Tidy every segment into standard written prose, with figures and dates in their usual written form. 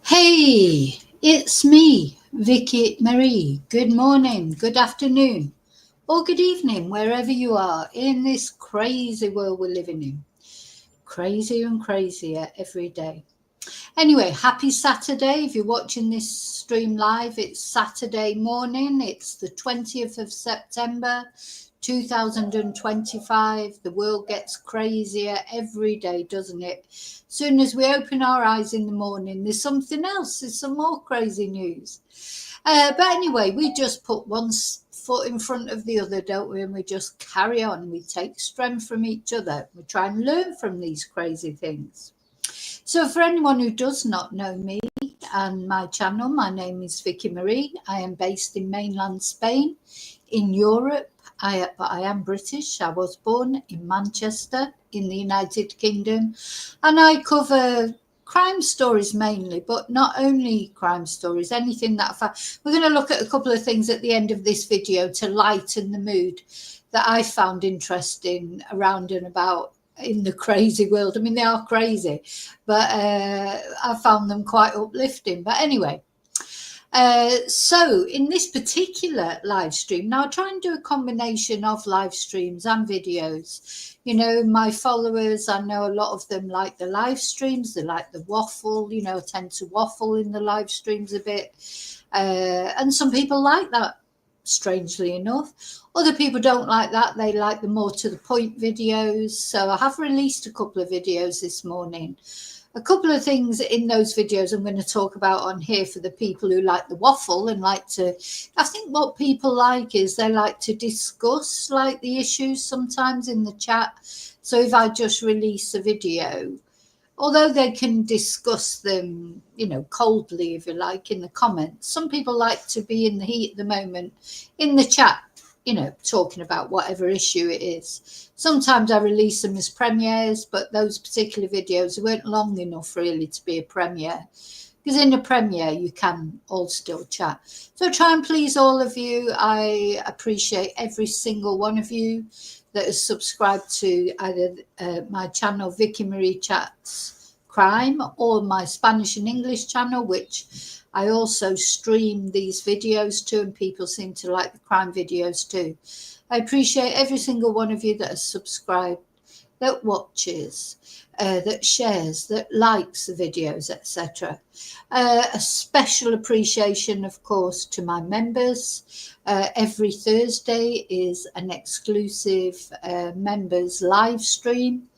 Hey, it's me, Vicky Marie. Good morning, good afternoon, or good evening, wherever you are in this crazy world we're living in. Crazier and crazier every day. Anyway, happy Saturday. If you're watching this stream live, it's Saturday morning. It's the 20th of September, 2025. The world gets crazier every day, doesn't it? As soon as we open our eyes in the morning, there's something else. There's some more crazy news. But anyway, we just put one foot in front of the other, don't we? And we just carry on. We take strength from each other. We try and learn from these crazy things. So for anyone who does not know me and my channel, my name is Vicky Marie. I am based in mainland Spain in Europe. I am British. I was born in Manchester in the United Kingdom, and I cover crime stories mainly, but not only crime stories, anything that we're going to look at a couple of things at the end of this video to lighten the mood that I found interesting around and about in the crazy world. I mean, they are crazy, but I found them quite uplifting. But anyway, so in this particular live stream, now I try and do a combination of live streams and videos. You know, my followers, I know a lot of them like the live streams, they like the waffle, you know, I tend to waffle in the live streams a bit. And some people like that, strangely enough. Other people don't like that. They like the more to the point videos. So I have released a couple of videos this morning. A couple of things in those videos I'm going to talk about on here for the people who like the waffle and like to, I think what people like is they like to discuss like the issues sometimes in the chat. So if I just release a video, although they can discuss them, you know, coldly, if you like, in the comments, some people like to be in the heat at the moment in the chat, you know, talking about whatever issue it is. Sometimes I release them as premieres, but those particular videos weren't long enough really to be a premiere, because in a premiere you can all still chat. So try and please all of you. I appreciate every single one of you that has subscribed to either my channel Vicky Marie Chats Crime or my Spanish and English channel, which I also stream these videos to, and people seem to like the crime videos too. I appreciate every single one of you that has subscribed, that watches, that shares, that likes the videos, etc. A special appreciation, of course, to my members. Every Thursday is an exclusive members live stream,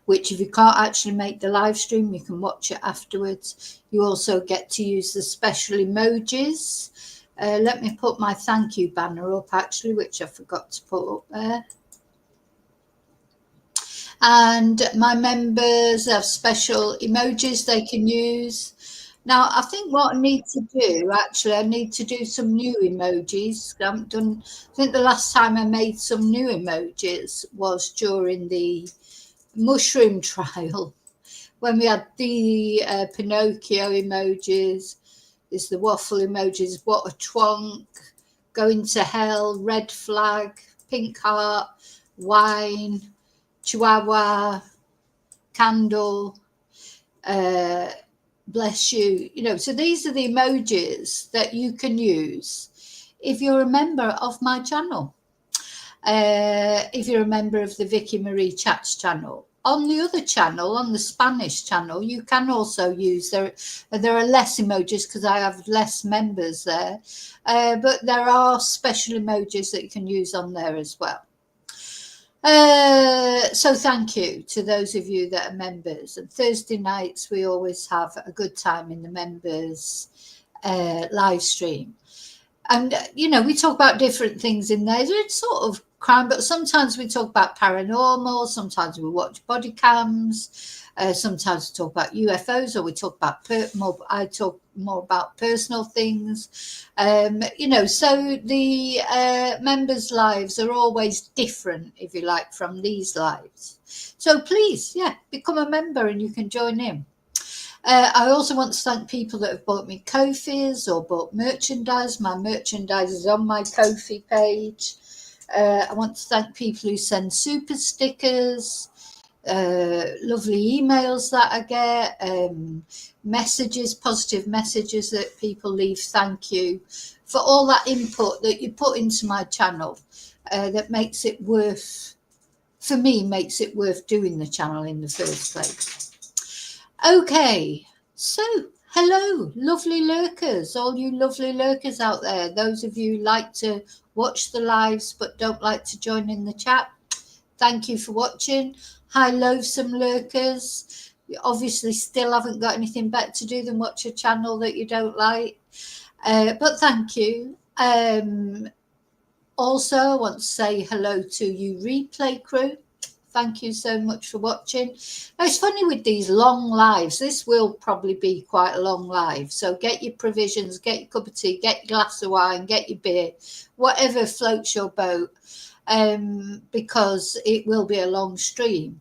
which if you can't actually make the live stream, you can watch it afterwards. You also get to use the special emojis. Let me put my thank you banner up, actually, which I forgot to put up there. And my members have special emojis they can use. Now, I think what I need to do, actually, I need to do some new emojis. I haven't done, I think the last time I made some new emojis was during the mushroom trial, when we had the Pinocchio emojis. There's the waffle emojis, what a twonk, going to hell, red flag, pink heart, wine, chihuahua, candle, bless you. You know, so these are the emojis that you can use if you're a member of my channel. If you're a member of the Vicky Marie Chats channel. On the other channel, on the Spanish channel, you can also use, there are less emojis because I have less members there, but there are special emojis that you can use on there as well. So thank you to those of you that are members. And Thursday nights, we always have a good time in the members live stream. And, you know, we talk about different things in there. It's sort of crime, but sometimes we talk about paranormal, sometimes we watch body cams, sometimes we talk about UFOs, or we talk about I talk more about personal things. So the members' lives are always different, if you like, from these lives. So please, become a member and you can join in. I also want to thank people that have bought me Ko-fis or bought merchandise. My merchandise is on my Ko-fi page. I want to thank people who send super stickers, lovely emails that I get, messages, positive messages that people leave. Thank you for all that input that you put into my channel. That makes it worth doing the channel in the first place. Okay, so hello, lovely lurkers, all you lovely lurkers out there. Those of you who like to watch the lives but don't like to join in the chat, thank you for watching. Hi, loathsome lurkers. You obviously still haven't got anything better to do than watch a channel that you don't like. But thank you. Also, I want to say hello to you replay crew. Thank you so much for watching. Now, it's funny with these long lives. This will probably be quite a long live. So get your provisions, get your cup of tea, get your glass of wine, get your beer, whatever floats your boat, because it will be a long stream.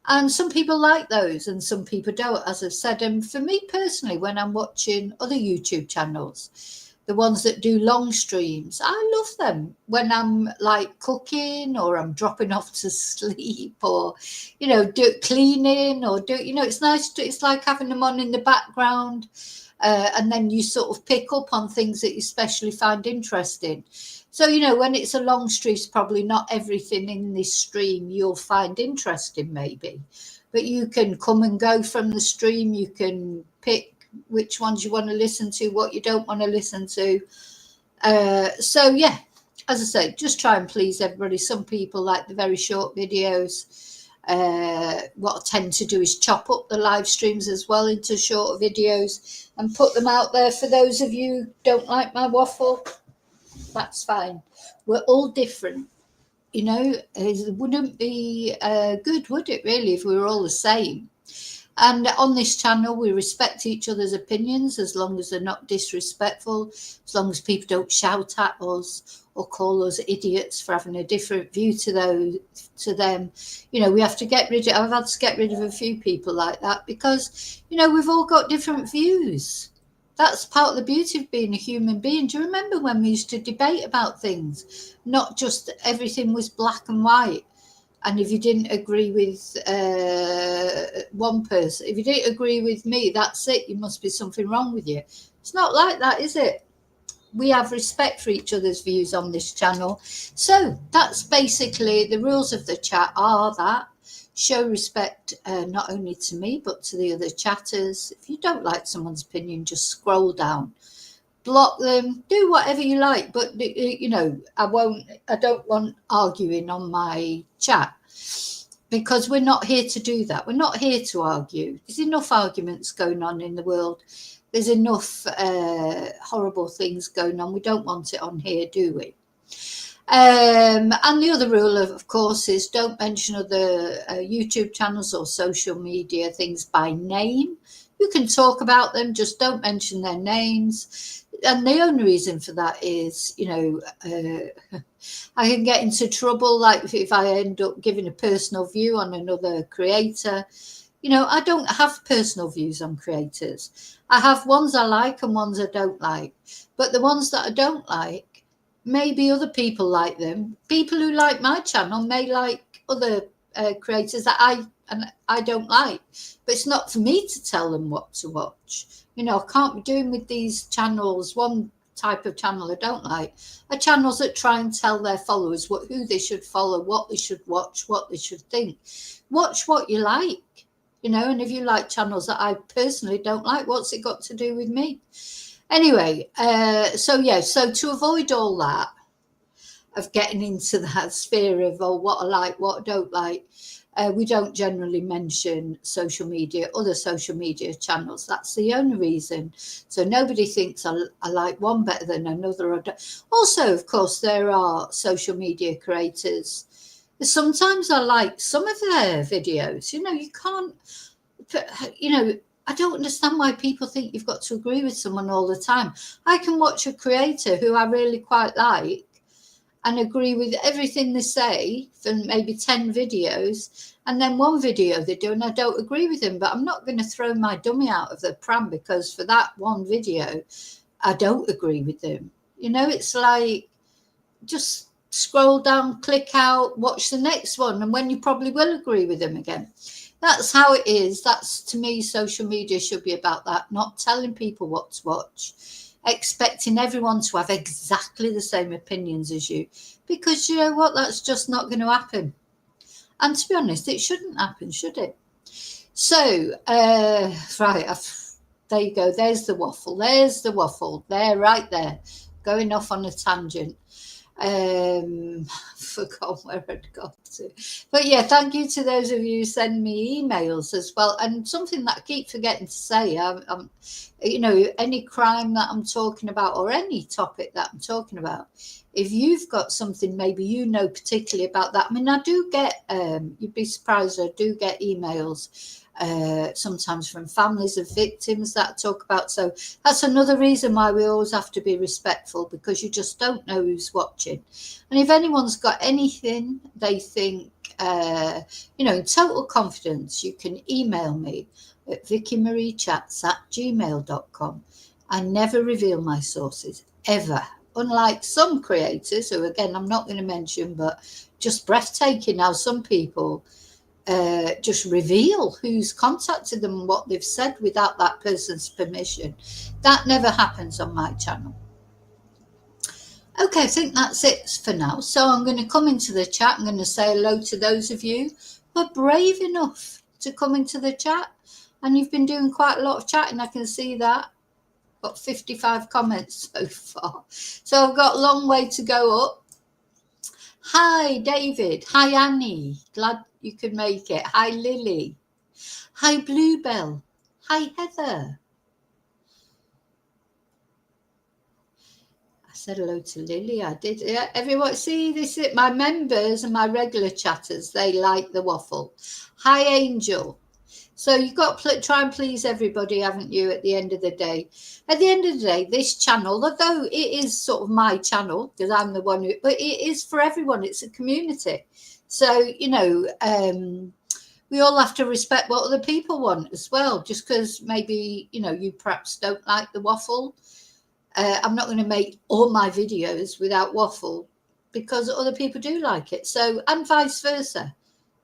And some people like those and some people don't, as I've said. And for me personally, when I'm watching other YouTube channels, the ones that do long streams, I love them when I'm like cooking or I'm dropping off to sleep or, cleaning or it's nice. It's like having them on in the background. And then you sort of pick up on things that you especially find interesting. So, when it's a long stream, it's probably not everything in this stream you'll find interesting maybe. But you can come and go from the stream. You can pick which ones you want to listen to, what you don't want to listen to. As I say, just try and please everybody. Some people like the very short videos. What I tend to do is chop up the live streams as well into short videos and put them out there. For those of you who don't like my waffle, that's fine. We're all different. It wouldn't be good, would it, really, if we were all the same? And on this channel, we respect each other's opinions as long as they're not disrespectful, as long as people don't shout at us or call us idiots for having a different view to them. We have to I've had to get rid of a few people like that because, we've all got different views. That's part of the beauty of being a human being. Do you remember when we used to debate about things? Not just everything was black and white. And if you didn't agree with one person, if you didn't agree with me, that's it. You must be something wrong with you. It's not like that, is it? We have respect for each other's views on this channel. So that's basically the rules of the chat are that show respect not only to me, but to the other chatters. If you don't like someone's opinion, just scroll down. Block them, do whatever you like, but I don't want arguing on my chat because we're not here to do that. We're not here to argue. There's enough arguments going on in the world. There's enough horrible things going on. We don't want it on here, do we? And the other rule, of course, is don't mention other YouTube channels or social media things by name. You can talk about them, just don't mention their names. And the only reason for that is, I can get into trouble, like if I end up giving a personal view on another creator. I don't have personal views on creators. I have ones I like and ones I don't like. But the ones that I don't like, maybe other people like them. People who like my channel may like other creators that I don't like, but it's not for me to tell them what to watch. I can't be doing with these channels. One type of channel I don't like are channels that try and tell their followers who they should follow, what they should watch, what they should think. Watch what you like, and if you like channels that I personally don't like, what's it got to do with me? Anyway, so to avoid all that, of getting into that sphere of, oh, what I like, what I don't like. We don't generally mention social media, other social media channels. That's the only reason. So nobody thinks I like one better than another. Also, of course, there are social media creators. Sometimes I like some of their videos. You can't, I don't understand why people think you've got to agree with someone all the time. I can watch a creator who I really quite like and agree with everything they say for maybe 10 videos, and then one video they do and I don't agree with them, but I'm not going to throw my dummy out of the pram because for that one video I don't agree with them. It's like, just scroll down, click out, watch the next one, and when you probably will agree with them again. That's how it is. That's, to me, social media should be about that, not telling people what to watch, expecting everyone to have exactly the same opinions as you, because you know what, that's just not going to happen. And to be honest, it shouldn't happen, should it? So right, there you go, there's the waffle there, right there, going off on a tangent. Forgot where I'd got to, but yeah, thank you to those of you who send me emails as well. And something that I keep forgetting to say, I'm any crime that I'm talking about or any topic that I'm talking about, if you've got something maybe particularly about that, I mean, I do get you'd be surprised, I do get emails sometimes from families of victims that talk about. So that's another reason why we always have to be respectful, because you just don't know who's watching. And if anyone's got anything they think, in total confidence, you can email me at vickymariechats@gmail.com. I never reveal my sources, ever. Unlike some creators who, again, I'm not going to mention, but just breathtaking how some people just reveal who's contacted them and what they've said without that person's permission. That never happens on my channel. Okay, I think that's it for now. So I'm going to come into the chat. I'm going to say hello to those of you who are brave enough to come into the chat. And you've been doing quite a lot of chatting, I can see that. Got 55 comments so far. So I've got a long way to go up. Hi, David. Hi, Annie. Glad you could make it. Hi, Lily. Hi, Bluebell. Hi, Heather. I said hello to Lily. I did. Yeah, everyone, see, this is my members and my regular chatters. They like the waffle. Hi, Angel. So you've got to try and please everybody, haven't you, at the end of the day? At the end of the day, this channel, although it is sort of my channel, because I'm the one but it is for everyone. It's a community. So, we all have to respect what other people want as well. Just because maybe, you perhaps don't like the waffle. I'm not going to make all my videos without waffle because other people do like it. So, and vice versa.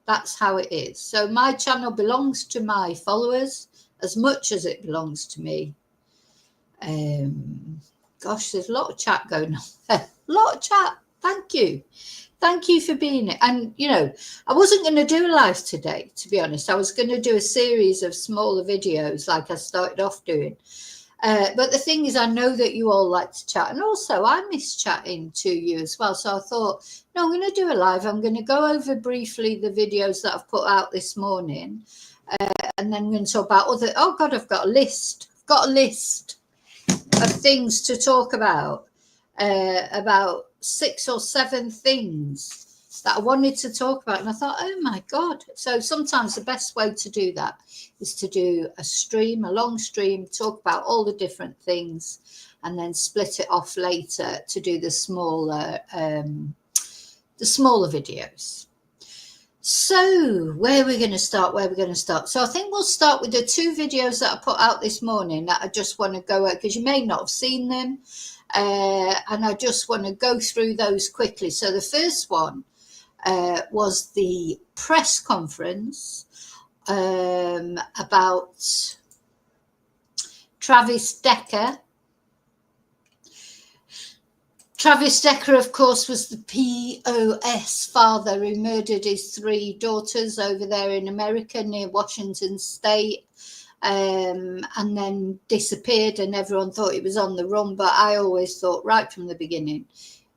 That's how it is. So my channel belongs to my followers as much as it belongs to me. Gosh, there's a lot of chat going on there. A lot of chat. Thank you. Thank you for being it. And, I wasn't going to do a live today, to be honest. I was going to do a series of smaller videos like I started off doing. But the thing is, I know that you all like to chat, and also I miss chatting to you as well. So I thought, no, I'm going to do a live. I'm going to go over briefly the videos that I've put out this morning, and then I'm going to talk about other. Oh God, I've got a list. I've got a list of things to talk about 6 or 7 things that I wanted to talk about, and I thought, oh my God. So sometimes the best way to do that is to do a long stream, talk about all the different things, and then split it off later to do the smaller videos. So where are we going to start? So I think we'll start with the 2 videos that I put out this morning that I just want to go at, because you may not have seen them, and I just want to go through those quickly. So the first one was the press conference about Travis Decker. Travis Decker, of course, was the POS father who murdered his 3 daughters over there in America near Washington State, and then disappeared, and everyone thought he was on the run. But I always thought right from the beginning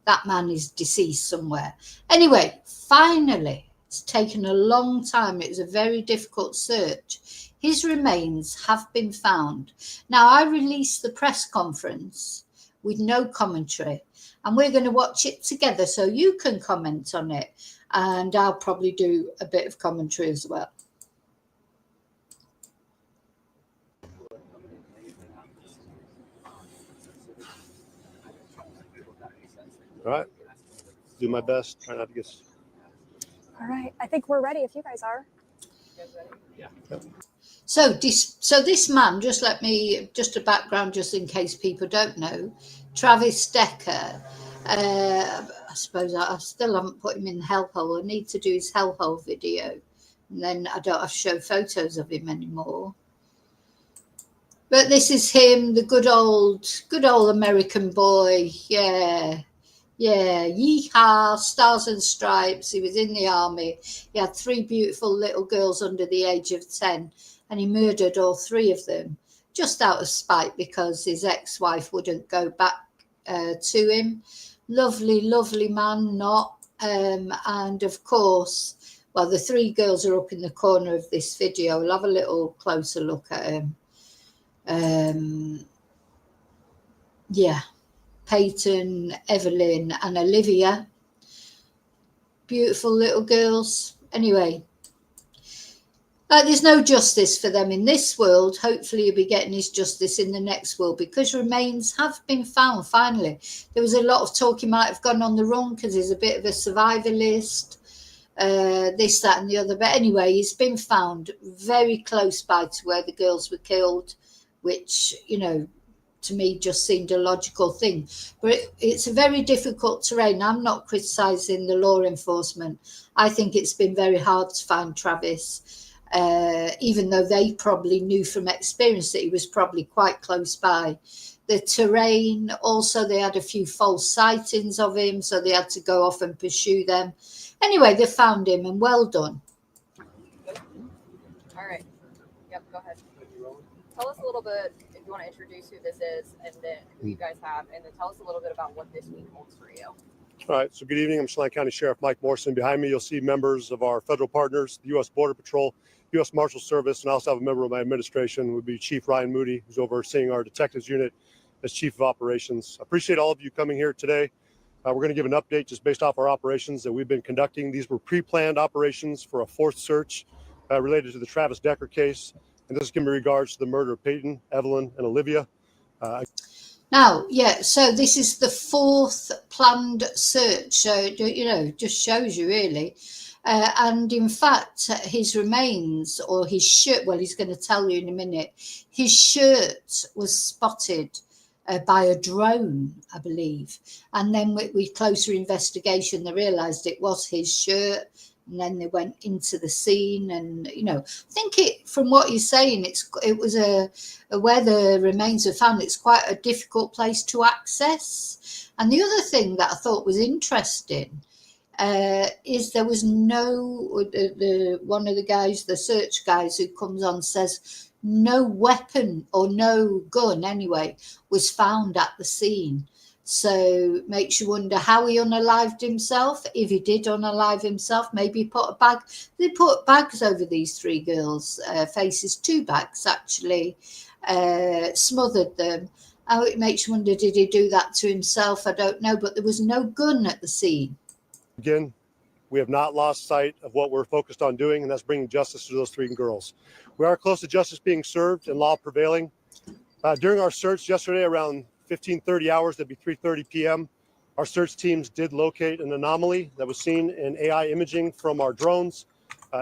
that man is deceased somewhere. Anyway, finally, it's taken a long time. It was a very difficult search. His remains have been found. Now, I released the press conference with no commentary, and we're going to watch it together so you can comment on it, and I'll probably do a bit of commentary as well. All right. Do my best. Try not to get. All right. I think we're ready if you guys are. Yeah. So this man, just a background, just in case people don't know, Travis Decker. I suppose I still haven't put him in the hellhole. I need to do his hellhole video, and then I don't have to show photos of him anymore. But this is him, the good old American boy. Yeah. Yeehaw, Stars and Stripes. He was in the army. He had 3 beautiful little girls under the age of 10, and he murdered all 3 of them just out of spite because his ex-wife wouldn't go back to him. Lovely man, not. And of course, well, the 3 girls are up in the corner of this video. We'll have a little closer look at him. Yeah. Peyton, Evelyn, and Olivia. Beautiful little girls. Anyway, there's no justice for them in this world. Hopefully he'll be getting his justice in the next world, because remains have been found finally. There was a lot of talk he might have gone on the run because he's a bit of a survivalist, this, that, and the other. But anyway, he's been found very close by to where the girls were killed, which, to me just seemed a logical thing. But it's a very difficult terrain. I'm not criticising the law enforcement. I think it's been very hard to find Travis, even though they probably knew from experience that he was probably quite close by. The terrain, also, they had a few false sightings of him, so they had to go off and pursue them. Anyway, they found him, and well done. All right. Yep, go ahead. Tell us a little bit, if you want to introduce who this is and then who you guys have, and then tell us a little bit about what this week holds for you. All right. So good evening. I'm Chelan County Sheriff Mike Morrison. Behind me, you'll see members of our federal partners, the U.S. Border Patrol, U.S. Marshal Service, and I also have a member of my administration, would be Chief Ryan Moody, who's overseeing our detectives unit as Chief of Operations. I appreciate all of you coming here today. We're going to give an update just based off our operations that we've been conducting. These were pre-planned operations for a 4th search related to the Travis Decker case. And this is in regards to the murder of Peyton, Evelyn, and Olivia. Now, so this is the 4th planned search. So, just shows you really. And in fact, his remains, or his shirt, well, he's going to tell you in a minute, his shirt was spotted by a drone, I believe. And then with closer investigation, they realised it was his shirt. And then they went into the scene, and I think from what you're saying, it was where the remains were found. It's quite a difficult place to access. And the other thing that I thought was interesting is there was no one of the guys, the search guys who comes on, says no weapon or no gun anyway was found at the scene. So makes you wonder how he unalived himself. If he did unalive himself, maybe he put a bag. They put bags over these 3 girls' faces, 2 bags actually, smothered them. Oh, it makes you wonder, did he do that to himself? I don't know, but there was no gun at the scene. Again, we have not lost sight of what we're focused on doing, and that's bringing justice to those 3 girls. We are close to justice being served and law prevailing. During our search yesterday around 15:30 hours, that'd be 3:30 p.m. Our search teams did locate an anomaly that was seen in AI imaging from our drones.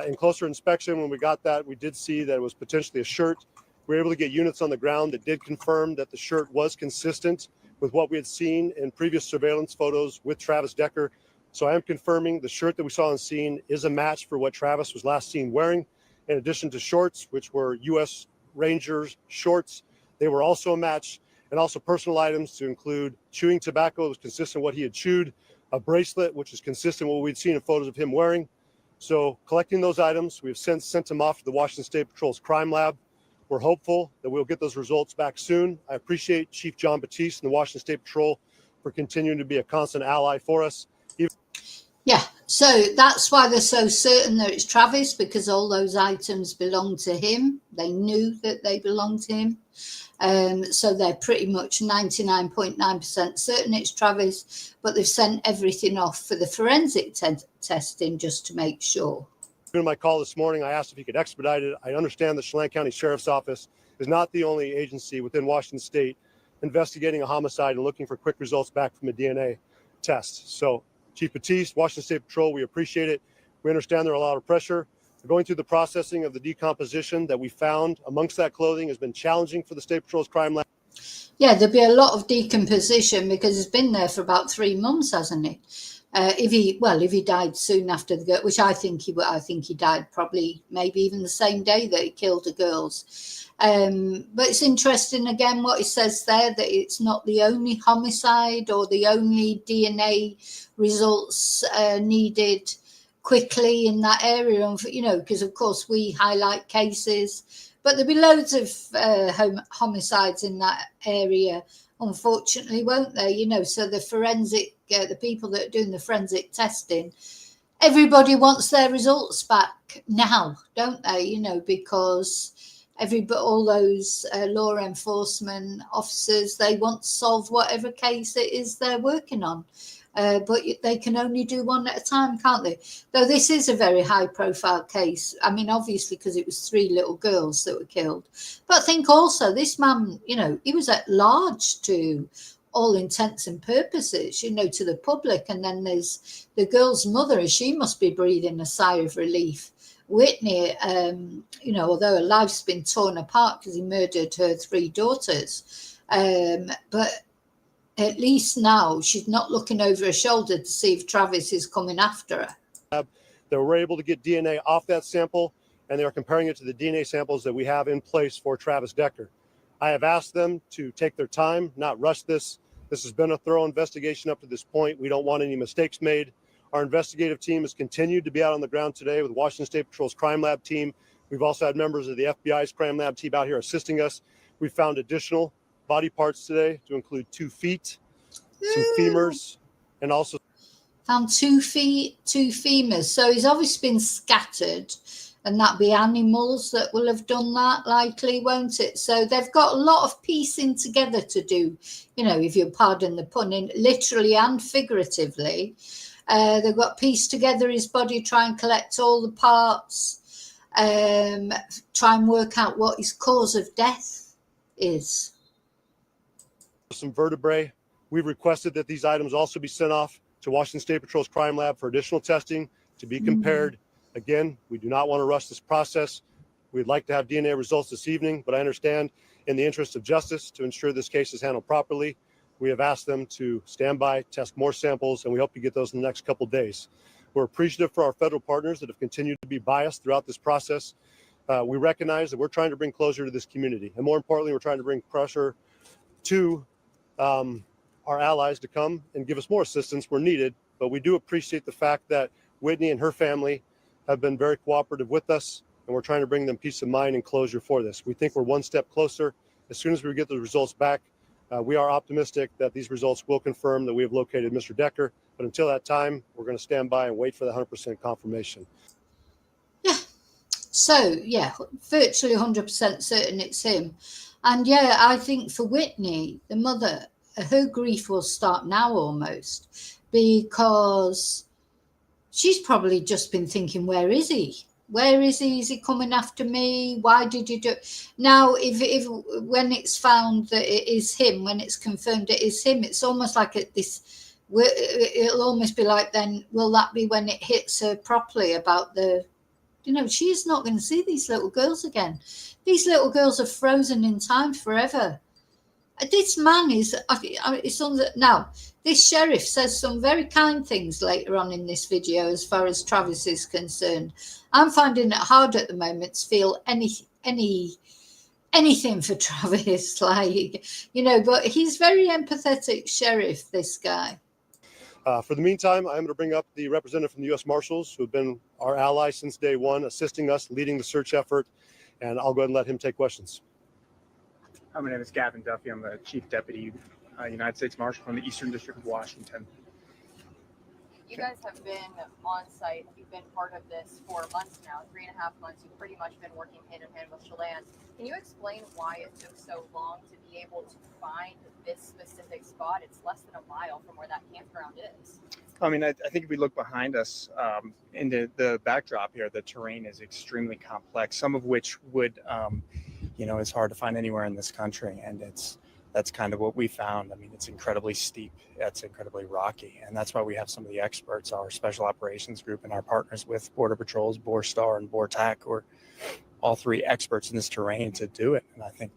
In closer inspection, when we got that, we did see that it was potentially a shirt. We were able to get units on the ground that did confirm that the shirt was consistent with what we had seen in previous surveillance photos with Travis Decker. So I am confirming the shirt that we saw on scene is a match for what Travis was last seen wearing. In addition to shorts, which were U.S. Rangers shorts, they were also a match. And also personal items to include chewing tobacco that was consistent with what he had chewed, a bracelet, which is consistent with what we'd seen in photos of him wearing. So collecting those items, we have since sent them off to the Washington State Patrol's crime lab. We're hopeful that we'll get those results back soon. I appreciate Chief John Batiste and the Washington State Patrol for for continuing to be a constant ally for us. Yeah, so that's why they're so certain that it's Travis, because all those items belong to him. They knew that they belonged to him. So they're pretty much 99.9% certain it's Travis, but they've sent everything off for the forensic testing just to make sure. In my call this morning, I asked if he could expedite it. I understand the Chelan County Sheriff's Office is not the only agency within Washington State investigating a homicide and looking for quick results back from a DNA test. So Chief Batiste, Washington State Patrol, we appreciate it. We understand there are a lot of pressure. Going through the processing of the decomposition that we found amongst that clothing has been challenging for the State Patrol's crime lab. Yeah, there'll be a lot of decomposition because it's been there for about 3 months, hasn't it? If he died soon after the girl, which I think he died probably maybe even the same day that he killed the girls. But it's interesting again what he says there, that it's not the only homicide or the only DNA results needed quickly in that area, because of course we highlight cases, but there'll be loads of homicides in that area, unfortunately, won't there? So the forensic, the people that are doing the forensic testing, everybody wants their results back now, don't they? Because all those law enforcement officers, they want to solve whatever case it is they're working on. But they can only do one at a time, can't they? Though this is a very high-profile case. I mean, obviously, because it was 3 little girls that were killed. But I think also this man, he was at large to all intents and purposes, to the public. And then there's the girl's mother, she must be breathing a sigh of relief. Whitney, although her life's been torn apart because he murdered her 3 daughters. But at least now she's not looking over her shoulder to see if Travis is coming after her. They were able to get DNA off that sample, and they are comparing it to the DNA samples that we have in place for Travis Decker. I have asked them to take their time, not rush this. This has been a thorough investigation up to this point. We don't want any mistakes made. Our investigative team has continued to be out on the ground today with Washington State Patrol's Crime Lab team. We've also had members of the FBI's Crime Lab team out here assisting us. We found additional body parts today to include 2 feet, some femurs, and also found 2 feet, 2 femurs. So he's obviously been scattered, and that'd be animals that will have done that, likely, won't it? So they've got a lot of piecing together to do, if you pardon the pun, literally and figuratively. They've got pieced together his body, try and collect all the parts, try and work out what his cause of death is. some vertebrae. We've requested that these items also be sent off to Washington State Patrol's crime lab for additional testing to be compared. Again, we do not want to rush this process. We'd like to have DNA results this evening, but I understand in the interest of justice, to ensure this case is handled properly, we have asked them to stand by, test more samples, and we hope to get those in the next couple of days. We're appreciative for our federal partners that have continued to be biased throughout this process. We recognize that we're trying to bring closure to this community, and more importantly, we're trying to bring pressure to our allies to come and give us more assistance where needed. But we do appreciate the fact that Whitney and her family have been very cooperative with us, and we're trying to bring them peace of mind and closure for this. We think we're one step closer. As soon as we get the results back, we are optimistic that these results will confirm that we have located Mr. Decker. But until that time, we're going to stand by and wait for the 100% confirmation. Yeah. So, yeah, virtually 100% certain it's him. And yeah, I think for Whitney, the mother, her grief will start now almost, because she's probably just been thinking, where is he? Where is he? Is he coming after me? Why did you do it? Now, if when it's found that it is him, when it's confirmed it is him, it's almost like it'll almost be like, then will that be when it hits her properly about the, she's not going to see these little girls again. These little girls are frozen in time forever. This man is, now, this sheriff says some very kind things later on in this video as far as Travis is concerned. I'm finding it hard at the moment to feel anything for Travis, but he's very empathetic sheriff, this guy. For the meantime, I'm going to bring up the representative from the U.S. Marshals, who have been our ally since day one, assisting us, leading the search effort, and I'll go ahead and let him take questions. My name is Gavin Duffy. I'm the Chief Deputy United States Marshal from the Eastern District of Washington. You guys have been on site. You've been part of this for months now, 3.5 months. You've pretty much been working hand in hand with Chelan. Can you explain why it took so long to be able to find this specific spot? It's less than a mile from where that campground is. I mean, I think if we look behind us into the backdrop here, the terrain is extremely complex, some of which would, is hard to find anywhere in this country. And that's kind of what we found. I mean, it's incredibly steep. It's incredibly rocky. And that's why we have some of the experts, our special operations group and our partners with Border Patrols, BORSTAR and BORTAC, who are all three experts in this terrain to do it. And I think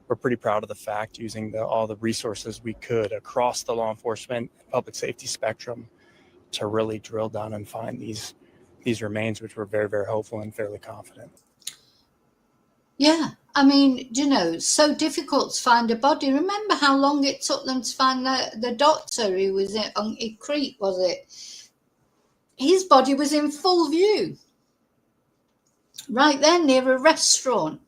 we're pretty proud of the fact, using all the resources we could across the law enforcement and public safety spectrum to really drill down and find these remains, which we're very, very hopeful and fairly confident. Yeah, I mean, it's so difficult to find a body. Remember how long it took them to find the doctor who was on Crete, was it? His body was in full view right there near a restaurant.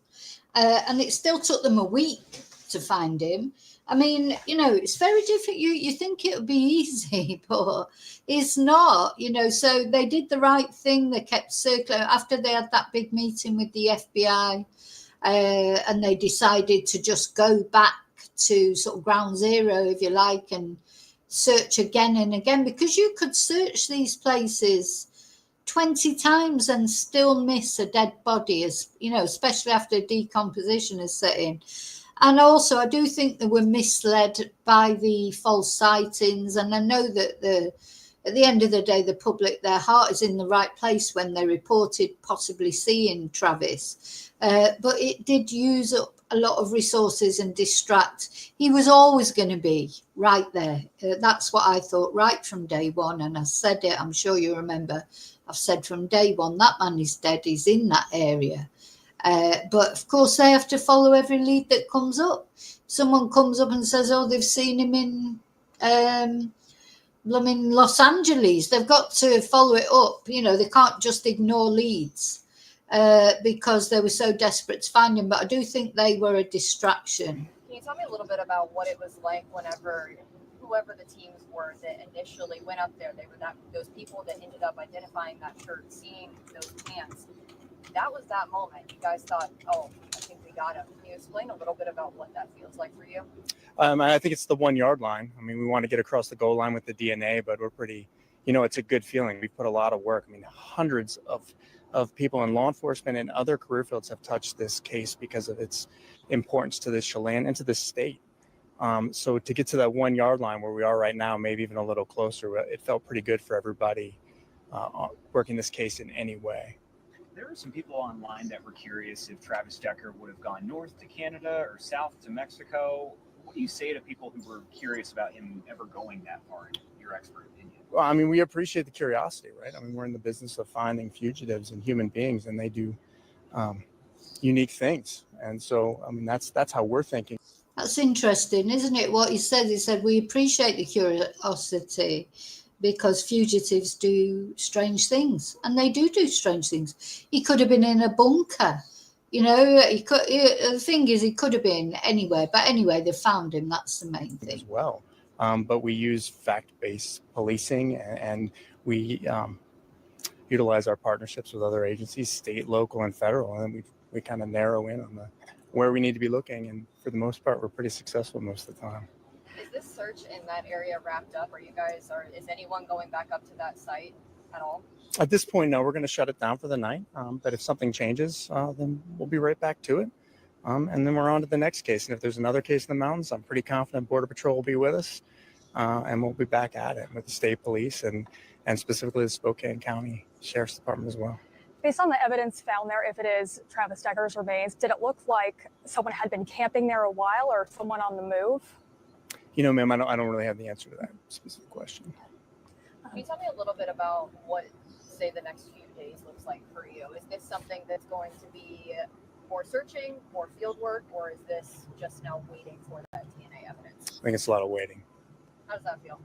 And it still took them a week to find him. I mean, it's very difficult. You think it would be easy, but it's not, So they did the right thing. They kept circling after they had that big meeting with the FBI, and they decided to just go back to sort of ground zero, if you like, and search again and again, because you could search these places 20 times and still miss a dead body, especially after decomposition is set in. And also, I do think they were misled by the false sightings. And I know that at the end of the day, the public, their heart is in the right place when they reported possibly seeing Travis. But it did use up a lot of resources and distract. He was always going to be right there. That's what I thought right from day one. And I said it, I'm sure you remember, I've said from day one, that man is dead. He's in that area. But of course, they have to follow every lead that comes up. Someone comes up and says, oh, they've seen him in Los Angeles. They've got to follow it up. They can't just ignore leads because they were so desperate to find him. But I do think they were a distraction. Can you tell me a little bit about what it was like whenever whoever the teams were that initially went up there? They were those people that ended up identifying that shirt, seeing those pants. That was that moment. You guys thought, oh, I think we got him. Can you explain a little bit about what that feels like for you? I think it's the 1 yard line. I mean, we want to get across the goal line with the DNA, but we're pretty, it's a good feeling. We've put a lot of work. I mean, hundreds of people in law enforcement and other career fields have touched this case because of its importance to this Chelan and to the state. So to get to that 1 yard line where we are right now, maybe even a little closer, it felt pretty good for everybody working this case in any way. There were some people online that were curious if Travis Decker would have gone north to Canada or south to Mexico. What do you say to people who were curious about him ever going that far, in your expert opinion? Well, I mean, we appreciate the curiosity, right? I mean, we're in the business of finding fugitives and human beings, and they do unique things. And so, I mean, that's how we're thinking. That's interesting, isn't it? What he said, we appreciate the curiosity, because fugitives do strange things, and they do strange things. He could have been in a bunker, the thing is, he could have been anywhere, but anyway, they found him. That's the main thing. As well. But we use fact-based policing, and we utilize our partnerships with other agencies, state, local, and federal, and we kind of narrow in on where we need to be looking, and for the most part, we're pretty successful most of the time. Is this search in that area wrapped up? Is anyone going back up to that site at all? At this point, no, we're going to shut it down for the night. But if something changes, then we'll be right back to it. And then we're on to the next case. And if there's another case in the mountains, I'm pretty confident Border Patrol will be with us. And we'll be back at it with the state police and specifically the Spokane County Sheriff's Department as well. Based on the evidence found there, if it is Travis Decker's remains, did it look like someone had been camping there a while or someone on the move? Ma'am, I don't really have the answer to that specific question. Can you tell me a little bit about what, say, the next few days looks like for you? Is this something that's going to be more searching, more field work, or is this just now waiting for that DNA evidence? I think it's a lot of waiting. How does that feel?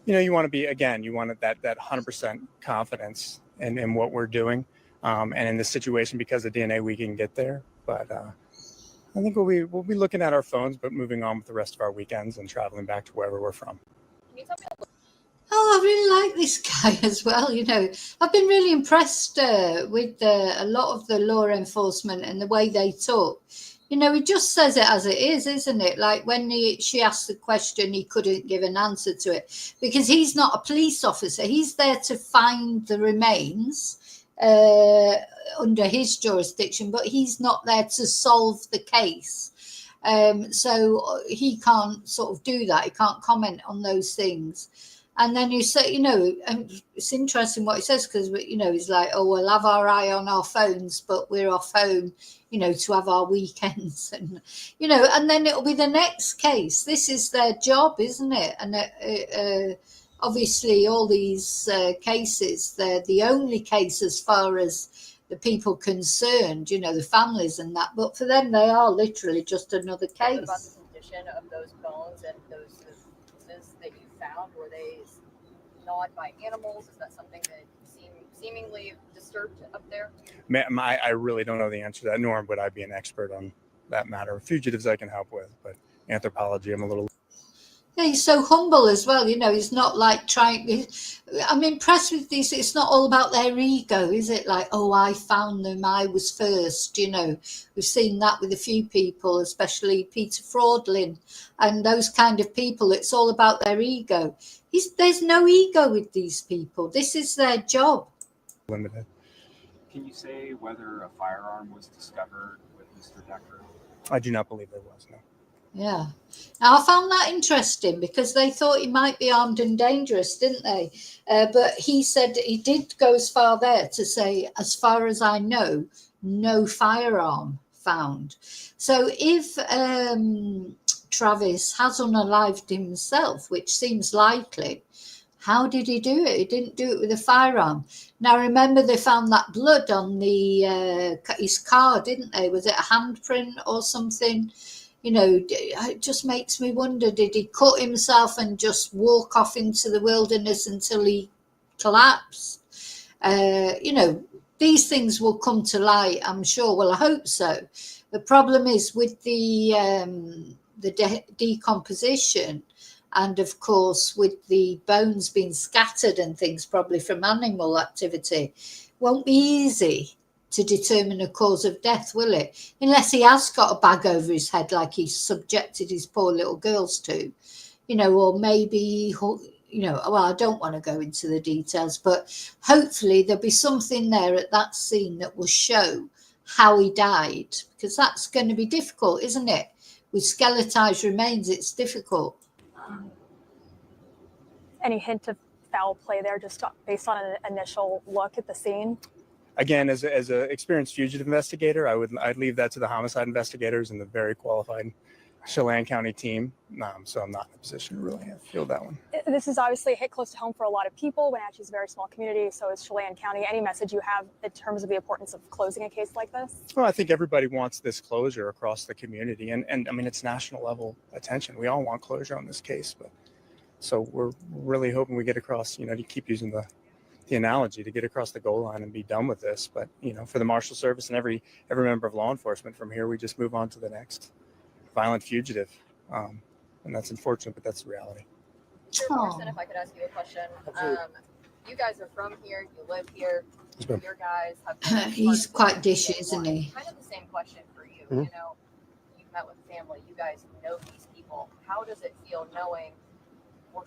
You want to be, again, you want that 100% confidence in what we're doing. And in this situation, because of DNA, we can get there. But I think we'll be looking at our phones, but moving on with the rest of our weekends and traveling back to wherever we're from. Can you tell me a little Oh, I really like this guy as well. I've been really impressed with a lot of the law enforcement and the way they talk. He just says it as it is, isn't it? Like when she asked the question, he couldn't give an answer to it because he's not a police officer. He's there to find the remains under his jurisdiction, but he's not there to solve the case. So he can't sort of do that. He can't comment on those things. And then you say, it's interesting what he says because, he's like, oh, we'll have our eye on our phones, but we're off home, to have our weekends. And, and then it'll be the next case. This is their job, isn't it? And obviously all these cases, they're the only case as far as the people concerned, the families and that. But for them, they are literally just another case. bit about the condition of those bones and those pieces that you found? Were they gnawed by animals? Is that something that seemingly disturbed up there? I really don't know the answer to that, nor would I be an expert on that matter. Fugitives I can help with, but anthropology, I'm a little... Yeah, he's so humble as well. He's not like trying. I'm impressed with these. It's not all about their ego, is it? Like, oh, I found them. I was first. We've seen that with a few people, especially Peter Fraudlin and those kind of people. It's all about their ego. There's no ego with these people. This is their job. Limited. Can you say whether a firearm was discovered with Mr. Decker? I do not believe there was, no. Yeah. Now, I found that interesting because they thought he might be armed and dangerous, didn't they? But he said he did go as far there to say, as far as I know, no firearm found. So if Travis has unalived himself, which seems likely, how did he do it? He didn't do it with a firearm. Now, remember, they found that blood on his car, didn't they? Was it a handprint or something? It just makes me wonder, did he cut himself and just walk off into the wilderness until he collapsed? These things will come to light, I'm sure. Well, I hope so. The problem is with the decomposition and, of course, with the bones being scattered and things, probably from animal activity, won't be easy to determine a cause of death, will it? Unless he has got a bag over his head like he subjected his poor little girls to, or maybe, well, I don't want to go into the details, but hopefully there'll be something there at that scene that will show how he died, because that's going to be difficult, isn't it? With skeletized remains, it's difficult. Any hint of foul play there, just based on an initial look at the scene? Again, as an experienced fugitive investigator, I'd leave that to the homicide investigators and the very qualified Chelan County team. So I'm not in a position to really feel that one. This is obviously hit close to home for a lot of people. Wenatchee is a very small community, so is Chelan County. Any message you have in terms of the importance of closing a case like this? Well, I think everybody wants this closure across the community, and I mean, it's national level attention. We all want closure on this case, but so we're really hoping we get across, to keep using the analogy, to get across the goal line and be done with this. But for the Marshal Service and every member of law enforcement, from here we just move on to the next violent fugitive, and that's unfortunate, but that's the reality. Morrison, if I could ask you a question. You guys are from here, you live here, your guys have been he's quite dishy, isn't he? Kind of the same question for you. Mm-hmm. You've met with family, you guys know these people. How does it feel knowing you're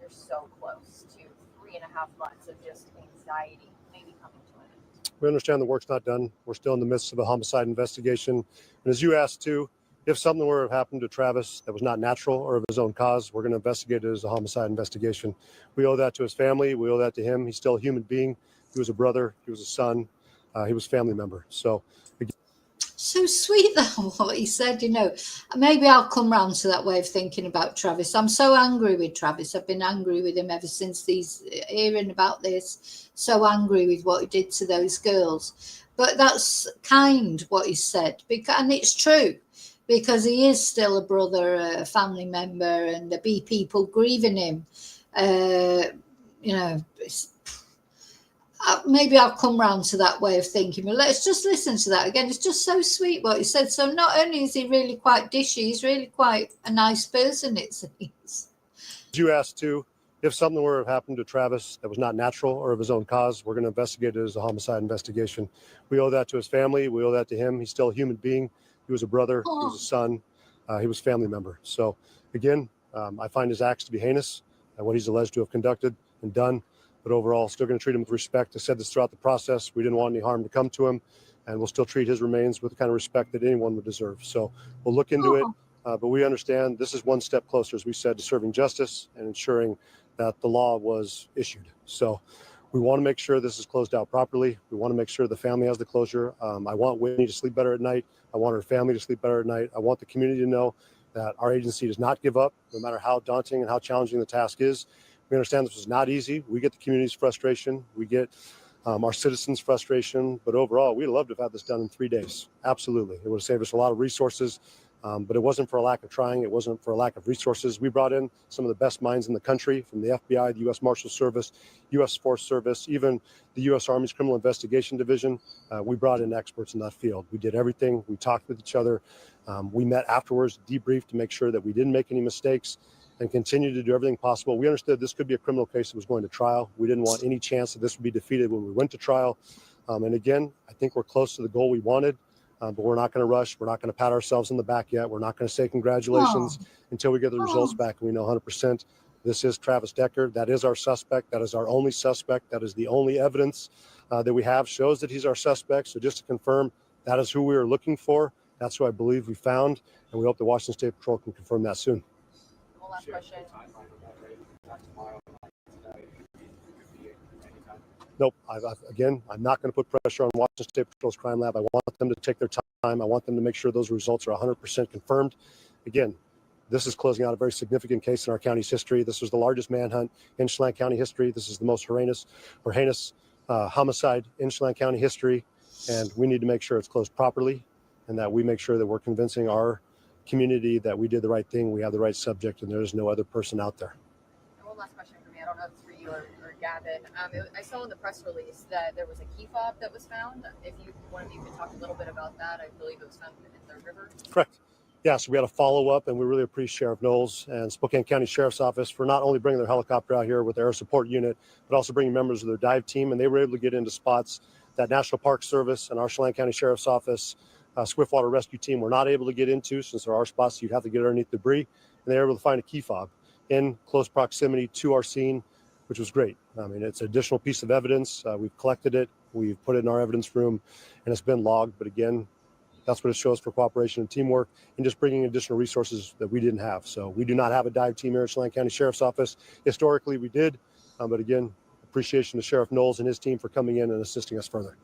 so close to 3.5 months of just anxiety maybe coming to an end? We understand the work's not done. We're still in the midst of a homicide investigation. And as you asked too, if something were to happen to Travis that was not natural or of his own cause, we're going to investigate it as a homicide investigation. We owe that to his family. We owe that to him. He's still a human being. He was a brother. He was a son. He was a family member. So sweet though, what he said, maybe I'll come round to that way of thinking about Travis. I'm so angry with Travis. I've been angry with him ever since hearing about this. So angry with what he did to those girls. But that's kind what he said, and it's true, because he is still a brother, a family member, and there'll be people grieving him. maybe I'll come round to that way of thinking, but let's just listen to that again. It's just so sweet what he said. So not only is he really quite dishy, he's really quite a nice person, it seems. You asked too, if something were to happen to Travis that was not natural or of his own cause, we're going to investigate it as a homicide investigation. We owe that to his family. We owe that to him. He's still a human being. He was a brother. He was a son. He was a family member. So again, I find his acts to be heinous and what he's alleged to have conducted and done. But overall, still going to treat him with respect. I said this throughout the process. We didn't want any harm to come to him, and we'll still treat his remains with the kind of respect that anyone would deserve. So we'll look into it, but we understand this is one step closer, as we said, to serving justice and ensuring that the law was issued. So we want to make sure this is closed out properly. We want to make sure the family has the closure. I want Whitney to sleep better at night. I want her family to sleep better at night. I want the community to know that our agency does not give up, no matter how daunting and how challenging the task is. We understand this was not easy. We get the community's frustration. We get our citizens' frustration. But overall, we'd love to have had this done in 3 days. Absolutely. It would have saved us a lot of resources. But it wasn't for a lack of trying. It wasn't for a lack of resources. We brought in some of the best minds in the country, from the FBI, the U.S. Marshal Service, U.S. Forest Service, even the U.S. Army's Criminal Investigation Division. We brought in experts in that field. We did everything. We talked with each other. We met afterwards, debriefed to make sure that we didn't make any mistakes and continue to do everything possible. We understood this could be a criminal case that was going to trial. We didn't want any chance that this would be defeated when we went to trial. And again, I think we're close to the goal we wanted. But we're not going to rush. We're not going to pat ourselves in the back yet. We're not going to say congratulations until we get the results back and we know 100% this is Travis Decker. That is our suspect. That is our only suspect. That is the only evidence that we have shows that he's our suspect. So just to confirm, that is who we were looking for. That's who I believe we found. And we hope the Washington State Patrol can confirm that soon. One last question. Nope. Again, I'm not going to put pressure on Washington State Patrol's crime lab. I want them to take their time. I want them to make sure those results are 100% confirmed. Again, this is closing out a very significant case in our county's history. This was the largest manhunt in Chelan County history. This is the most heinous homicide in Chelan County history. And we need to make sure it's closed properly and that we make sure that we're convincing our community that we did the right thing, we have the right subject, and there's no other person out there. And one last question for me. I don't know if it's for you or Gavin. I saw in the press release that there was a key fob that was found. If one of you could talk a little bit about that, I believe it was found in the river. Correct. Yeah, so we had a follow-up, and we really appreciate Sheriff Knowles and Spokane County Sheriff's Office for not only bringing their helicopter out here with their air support unit, but also bringing members of their dive team, and they were able to get into spots that National Park Service and our Chelan County Sheriff's Office Swiftwater Rescue Team were not able to get into, since there are spots you'd have to get underneath debris, and they were able to find a key fob in close proximity to our scene, which was great. I mean, it's an additional piece of evidence. We've collected it, we've put it in our evidence room, and it's been logged. But again, that's what it shows for cooperation and teamwork and just bringing additional resources that we didn't have. So we do not have a dive team here at Chelan County Sheriff's Office. Historically, we did, but again, appreciation to Sheriff Knowles and his team for coming in and assisting us further.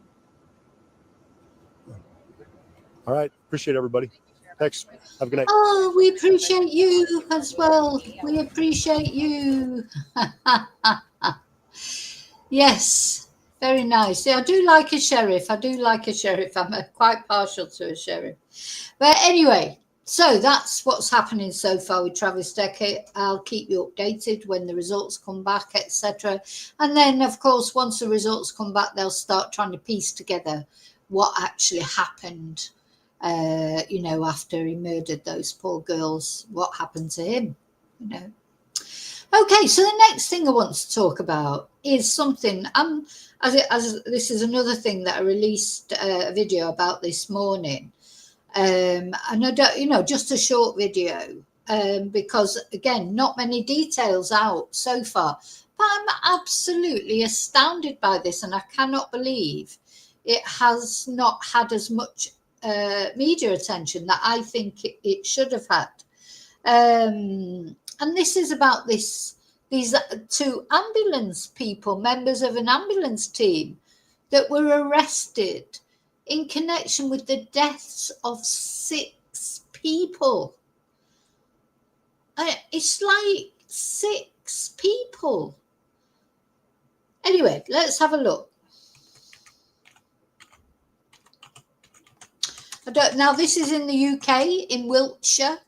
All right. Appreciate everybody. Thanks. Have a good night. Oh, we appreciate you as well. We appreciate you. Yes, very nice. Yeah, I do like a sheriff. I'm quite partial to a sheriff. But anyway, so that's what's happening so far with Travis Decker. I'll keep you updated when the results come back, etc. And then, of course, once the results come back, they'll start trying to piece together what actually happened. After he murdered those poor girls, what happened to him, Okay, so the next thing I want to talk about is something, as this is another thing that I released a video about this morning. And I don't, just a short video, because again, not many details out so far, but I'm absolutely astounded by this, and I cannot believe it has not had as much media attention that I think it should have had. And this is about these two ambulance people, members of an ambulance team, that were arrested in connection with the deaths of 6 people. It's like 6 people. Anyway, let's have a look. Now, this is in the UK, in Wiltshire.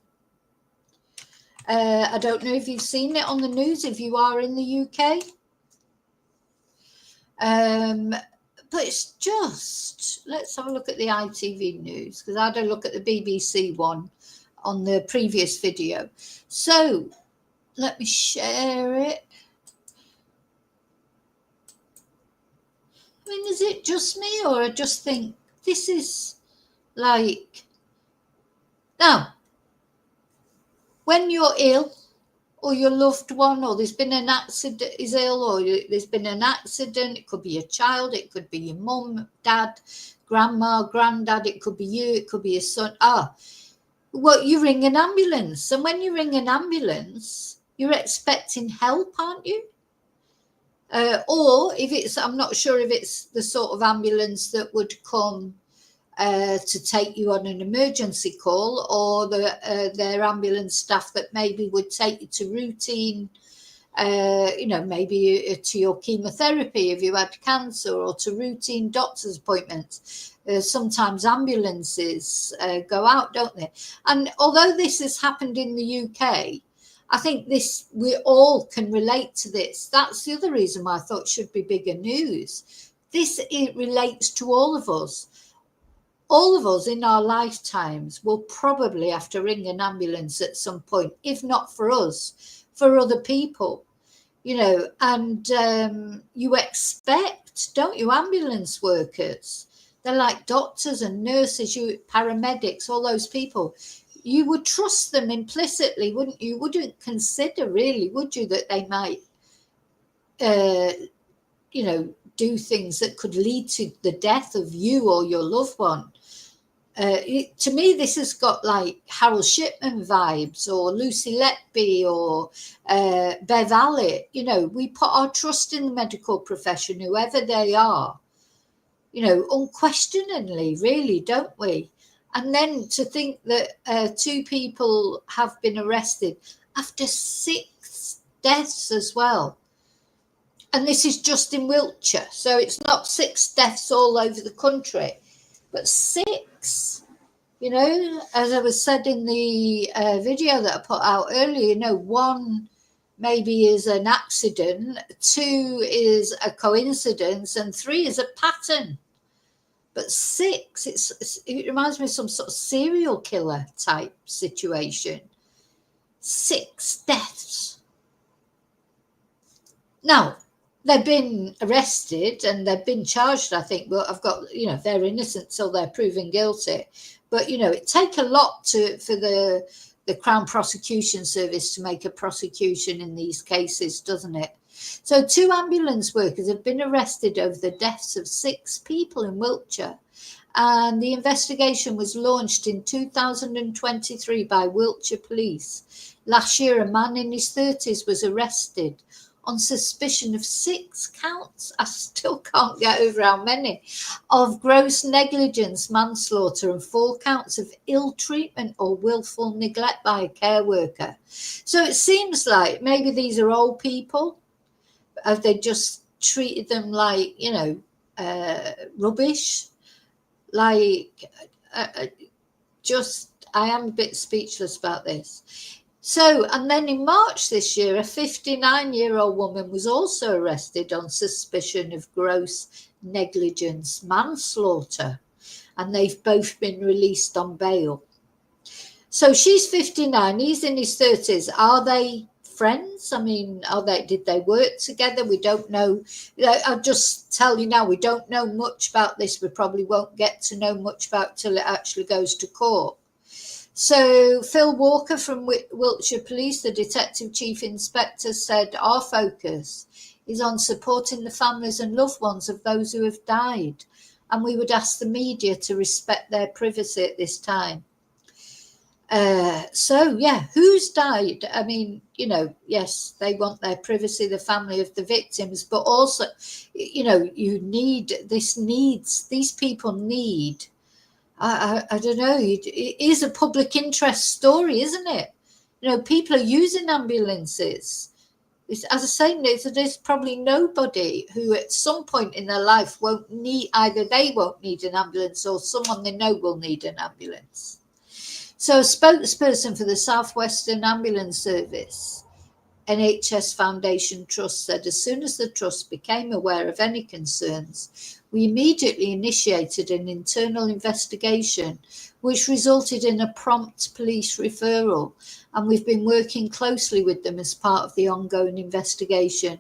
I don't know if you've seen it on the news, if you are in the UK. But it's just, let's have a look at the ITV news, because I had a look at the BBC one on the previous video. So let me share it. I mean, is it just me, or I just think this is like, now, when you're ill, or your loved one, or there's been an accident, is ill, or there's been an accident, it could be a child, it could be your mum, dad, grandma, granddad, it could be you, it could be your son. Well, you ring an ambulance, and when you ring an ambulance, you're expecting help, aren't you? Or if it's, I'm not sure if it's the sort of ambulance that would come to take you on an emergency call, or their ambulance staff that maybe would take you to routine, maybe to your chemotherapy if you had cancer, or to routine doctor's appointments. Sometimes ambulances go out, don't they? And although this has happened in the UK, I think we all can relate to this. That's the other reason why I thought it should be bigger news. It relates to all of us. All of us in our lifetimes will probably have to ring an ambulance at some point, if not for us, for other people, and you expect, don't you, ambulance workers, they're like doctors and nurses, paramedics, all those people. You would trust them implicitly, wouldn't you? Wouldn't consider, really, would you, that they might, do things that could lead to the death of you or your loved one? To me, this has got like Harold Shipman vibes, or Lucy Letby, or Bev Allitt. We put our trust in the medical profession, whoever they are, unquestioningly, really, don't we? And then to think that 2 people have been arrested after 6 deaths as well. And this is just in Wiltshire. So it's not 6 deaths all over the country, but 6, as I was said in the video that I put out earlier, 1 maybe is an accident, 2 is a coincidence, and 3 is a pattern. But 6, it reminds me of some sort of serial killer type situation. 6 deaths. Now, they've been arrested and they've been charged, I think. Well, I've got, they're innocent till they're proven guilty. But, it takes a lot for the Crown Prosecution Service to make a prosecution in these cases, doesn't it? So 2 ambulance workers have been arrested over the deaths of 6 people in Wiltshire. And the investigation was launched in 2023 by Wiltshire Police. Last year, a man in his 30s was arrested on suspicion of 6 counts, I still can't get over how many, of gross negligence, manslaughter, and 4 counts of ill treatment or willful neglect by a care worker. So it seems like maybe these are old people. Have they just treated them like, rubbish? Like, I am a bit speechless about this. So, and then in March this year, a 59-year-old woman was also arrested on suspicion of gross negligence, manslaughter, and they've both been released on bail. So she's 59, he's in his 30s. Are they friends? I mean, did they work together? We don't know. I'll just tell you now, we don't know much about this. We probably won't get to know much about till it actually goes to court. So Phil Walker from Wiltshire Police, the Detective Chief Inspector, said our focus is on supporting the families and loved ones of those who have died, and we would ask the media to respect their privacy at this time. Who's died? I mean, yes, they want their privacy, the family of the victims, but also, these people need, I don't know, it is a public interest story, isn't it? People are using ambulances. As I say, there's probably nobody who at some point in their life either they won't need an ambulance or someone they know will need an ambulance. So a spokesperson for the South Western Ambulance Service NHS Foundation Trust said, as soon as the Trust became aware of any concerns, we immediately initiated an internal investigation, which resulted in a prompt police referral, and we've been working closely with them as part of the ongoing investigation.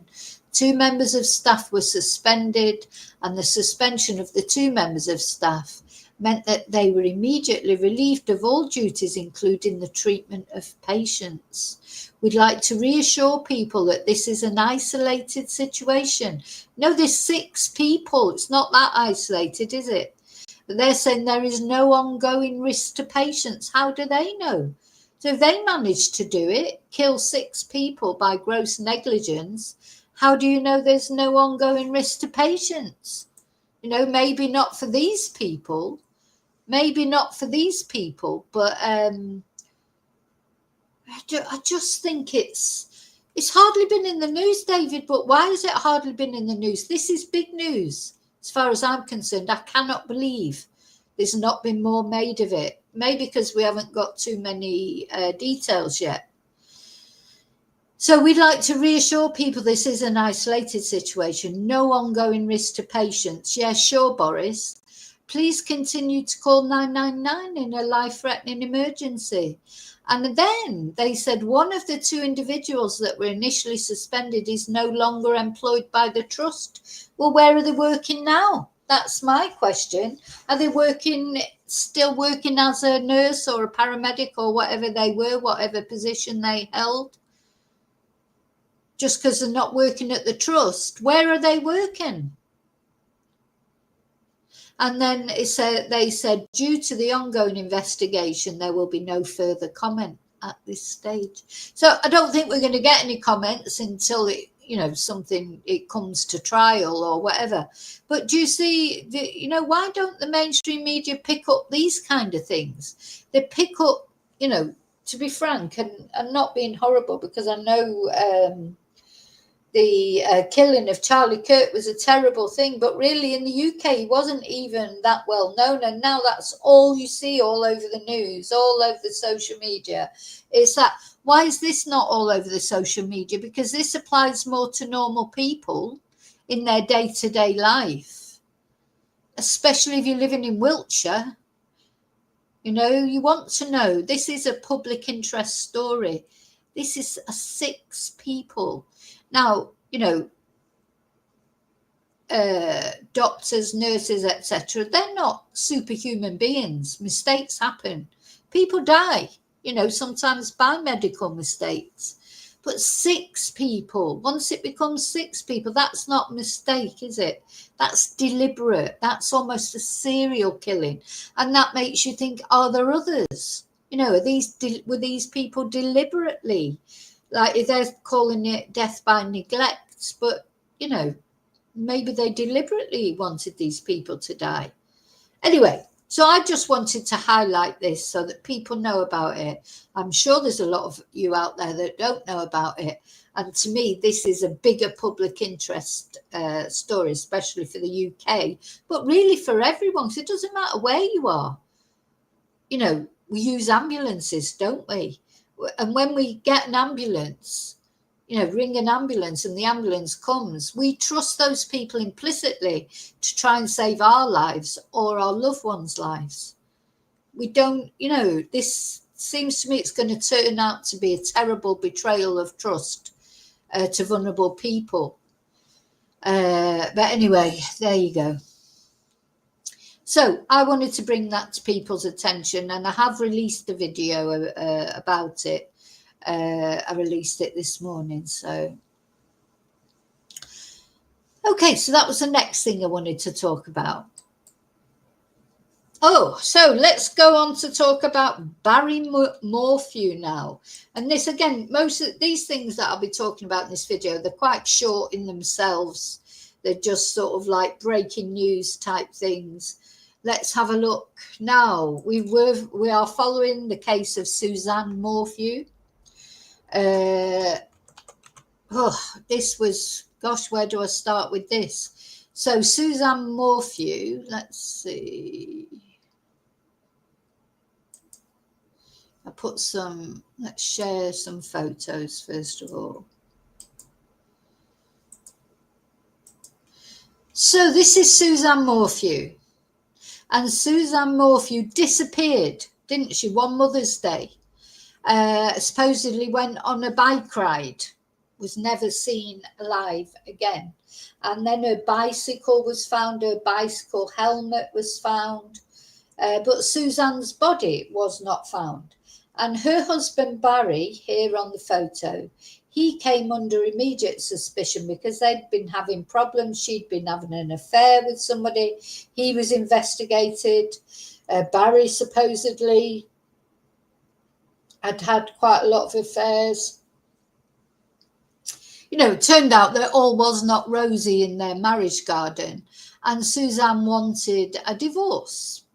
2 members of staff were suspended, and the suspension of the 2 members of staff meant that they were immediately relieved of all duties, including the treatment of patients. We'd like to reassure people that this is an isolated situation. No, there's 6 people. It's not that isolated, is it? But they're saying there is no ongoing risk to patients. How do they know? So if they managed to do it, kill 6 people by gross negligence, how do you know there's no ongoing risk to patients? You know, maybe not for these people. Maybe not for these people, but I just think it's hardly been in the news, David. But why has it hardly been in the news? This is big news as far as I'm concerned. I cannot believe there's not been more made of it. Maybe because we haven't got too many details yet. So we'd like to reassure people this is an isolated situation, no ongoing risk to patients. Yeah, sure, Boris. Please continue to call 999 in a life-threatening emergency. And then they said one of the 2 individuals that were initially suspended is no longer employed by the trust. Well, where are they working now? That's my question. Are they still working as a nurse or a paramedic or whatever they were, whatever position they held? Just because they're not working at the trust, where are they working? And then they said, due to the ongoing investigation, there will be no further comment at this stage. So I don't think we're going to get any comments until it comes to trial or whatever. But do you see, why don't the mainstream media pick up these kind of things? They pick up, to be frank, and not being horrible, because I know the killing of Charlie Kirk was a terrible thing, but really in the UK he wasn't even that well known, and now that's all you see all over the news, all over the social media. It's that, why is this not all over the social media? Because this applies more to normal people in their day-to-day life, especially if you're living in Wiltshire. You want to know, this is a public interest story. This is 6 people. Now, doctors, nurses, etc., they're not superhuman beings. Mistakes happen. People die, sometimes by medical mistakes. But 6 people, once it becomes 6 people, that's not a mistake, is it? That's deliberate. That's almost a serial killing. And that makes you think, are there others? Were these people deliberately? Like, if they're calling it death by neglect, but, maybe they deliberately wanted these people to die. Anyway, so I just wanted to highlight this so that people know about it. I'm sure there's a lot of you out there that don't know about it. And to me, this is a bigger public interest story, especially for the UK, but really for everyone, because it doesn't matter where you are. We use ambulances, don't we? And when we get an ambulance, ring an ambulance and the ambulance comes, we trust those people implicitly to try and save our lives or our loved ones' lives. We don't, this seems to me it's going to turn out to be a terrible betrayal of trust to vulnerable people. But anyway, there you go. So I wanted to bring that to people's attention, and I have released a video about it. I released it this morning. So, okay, so that was the next thing I wanted to talk about. Oh, so let's go on to talk about Barry Morphew now. And this, again, most of these things that I'll be talking about in this video, they're quite short in themselves. They're just sort of like breaking news type things. Let's have a look now. We are following the case of Suzanne Morphew. This was, gosh, where do I start with this? So Suzanne Morphew, let's see. Let's share some photos first of all. So this is Suzanne Morphew. And Suzanne Morphew disappeared, didn't she, one Mother's Day? Supposedly went on a bike ride, was never seen alive again. And then her bicycle was found, her bicycle helmet was found, but Suzanne's body was not found. And her husband Barry, here on the photo, he came under immediate suspicion because they'd been having problems. She'd been having an affair with somebody. He was investigated. Barry supposedly had quite a lot of affairs. You know, it turned out that all was not rosy in their marriage garden, and Suzanne wanted a divorce.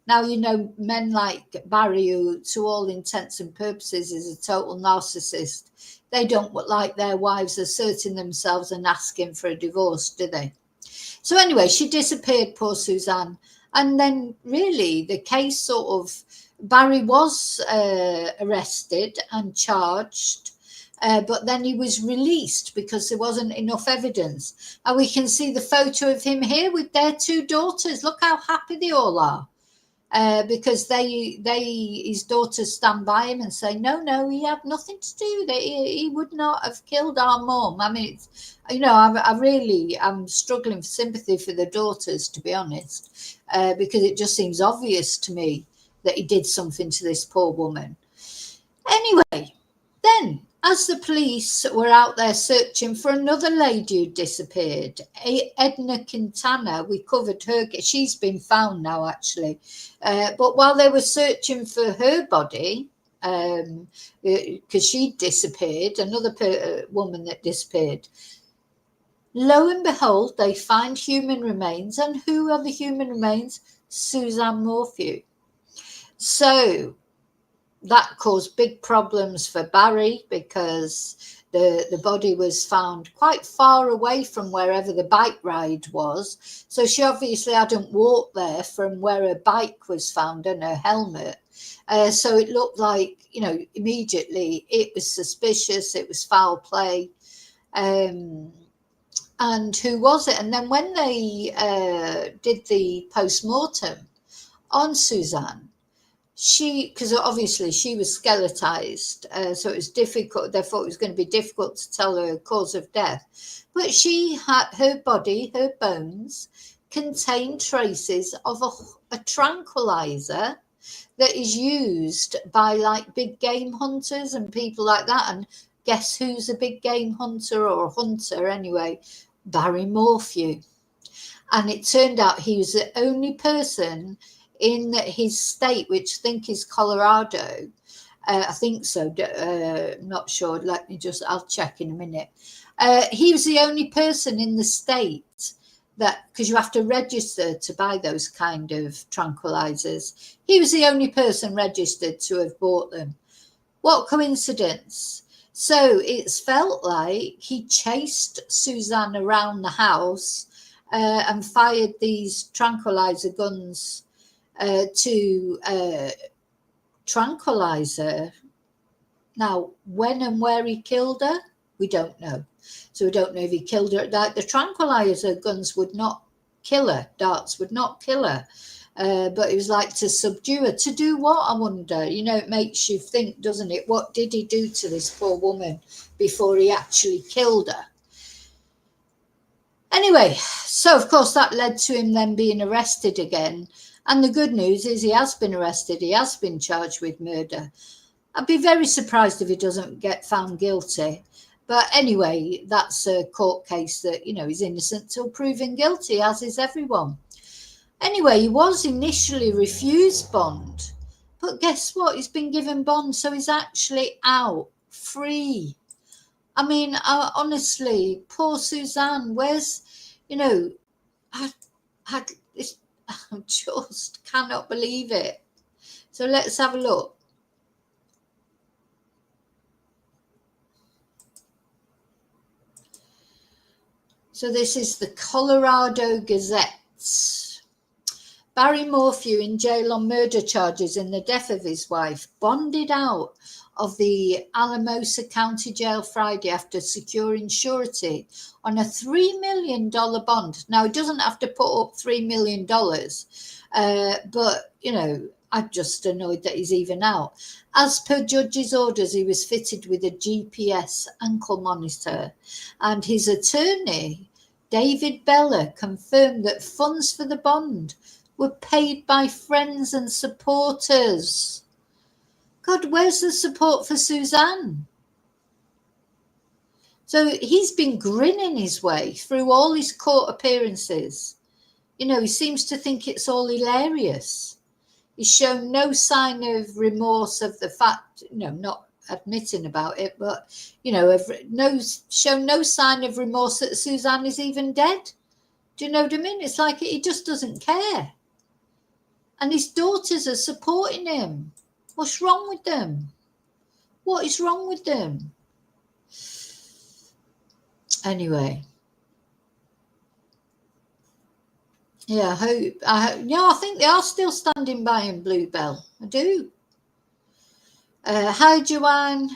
Now, you know, men like Barry, who to all intents and purposes is a total narcissist, they don't like their wives asserting themselves and asking for a divorce, do they? So anyway, she disappeared, poor Suzanne. And then really the case sort of, Barry was arrested and charged, but then he was released because there wasn't enough evidence. And we can see the photo of him here with their two daughters. Look how happy they all are. Because his daughters stand by him and say, no, he had nothing to do with it. He would not have killed our mum. I mean, it's, you know, I'm struggling for sympathy for the daughters, to be honest, because it just seems obvious to me that he did something to this poor woman. Anyway, then, as the police were out there searching for another lady who disappeared, Edna Quintana, we covered her. She's been found now, actually. But while they were searching for her body, because she disappeared, another woman that disappeared, lo and behold, they find human remains. And who are the human remains? Suzanne Morphew. So that caused big problems for Barry because the body was found quite far away from wherever the bike ride was. So she obviously hadn't walked there from where her bike was found and her helmet. So it looked like, you know, immediately it was suspicious, it was foul play. And who was it? And then when they did the post-mortem on Suzanne, because obviously she was skeletized, so it was difficult. They thought it was going to be difficult to tell her cause of death. But she had, her body, her bones contained traces of a tranquilizer that is used by like big game hunters and people like that. And guess who's a big game hunter or a hunter anyway? Barry Morphew. And it turned out he was the only person in his state, which I think is Colorado. I think so. Not sure. I'll check in a minute. He was the only person in the state that, because you have to register to buy those kind of tranquilizers. He was the only person registered to have bought them. What coincidence. So it's felt like he chased Suzanne around the house and fired these tranquilizer guns to tranquilize her. Now, when and where he killed her, we don't know. So we don't know if he killed her. The tranquilizer guns would not kill her. Darts would not kill her. But it was like to subdue her. To do what, I wonder? You know, it makes you think, doesn't it? What did he do to this poor woman before he actually killed her? Anyway, so of course that led to him then being arrested again. And the good news is he has been arrested. He has been charged with murder. I'd be very surprised if he doesn't get found guilty. But anyway, that's a court case that, you know, he's innocent till proven guilty, as is everyone. Anyway, he was initially refused bond. But guess what? He's been given bond, so he's actually out, free. I mean, honestly, poor Suzanne, where's, you know, I just cannot believe it. So let's have a look. So this is the Colorado Gazette. Barry Morphew in jail on murder charges in the death of his wife, bonded out of the Alamosa County Jail Friday after securing surety on a $3 million bond. Now, he doesn't have to put up $3 million, but, you know, I'm just annoyed that he's even out. As per judge's orders, he was fitted with a GPS ankle monitor, and his attorney, David Bella, confirmed that funds for the bond were paid by friends and supporters. God, where's the support for Suzanne? So he's been grinning his way through all his court appearances. You know, he seems to think it's all hilarious. He's shown no sign of remorse of the fact, you know, not admitting about it, but, you know, shown no sign of remorse that Suzanne is even dead. Do you know what I mean? It's like he just doesn't care. And his daughters are supporting him. What's wrong with them? What is wrong with them? Anyway. Yeah, I think they are still standing by him, Bluebell. I do. Hi, Joanne.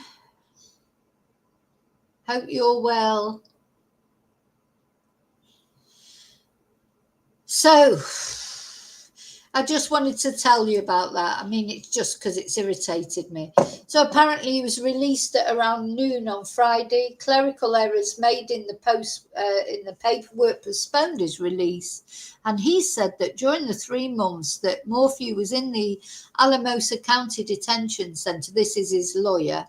Hope you're well. So, I just wanted to tell you about that. I mean, it's just because it's irritated me. So apparently he was released at around noon on Friday. Clerical errors made in the paperwork postponed his release. And he said that during the 3 months that Morphew was in the Alamosa County Detention Center, this is his lawyer,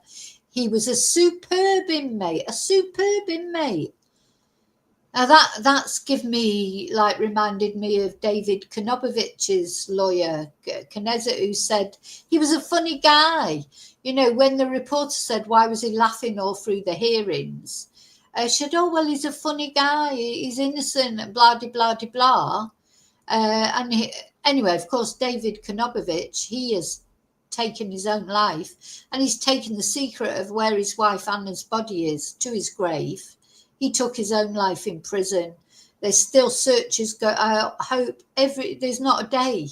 he was a superb inmate. Now that's reminded me of David Konobovich's lawyer, Knezet, who said he was a funny guy. You know, when the reporter said, why was he laughing all through the hearings? She said, oh, well, he's a funny guy. He's innocent and blah, de, blah, de, blah. Anyway, of course, David Konobovich, he has taken his own life, and he's taken the secret of where his wife Anna's body is to his grave. He took his own life in prison. There's still searches go. I hope there's not a day,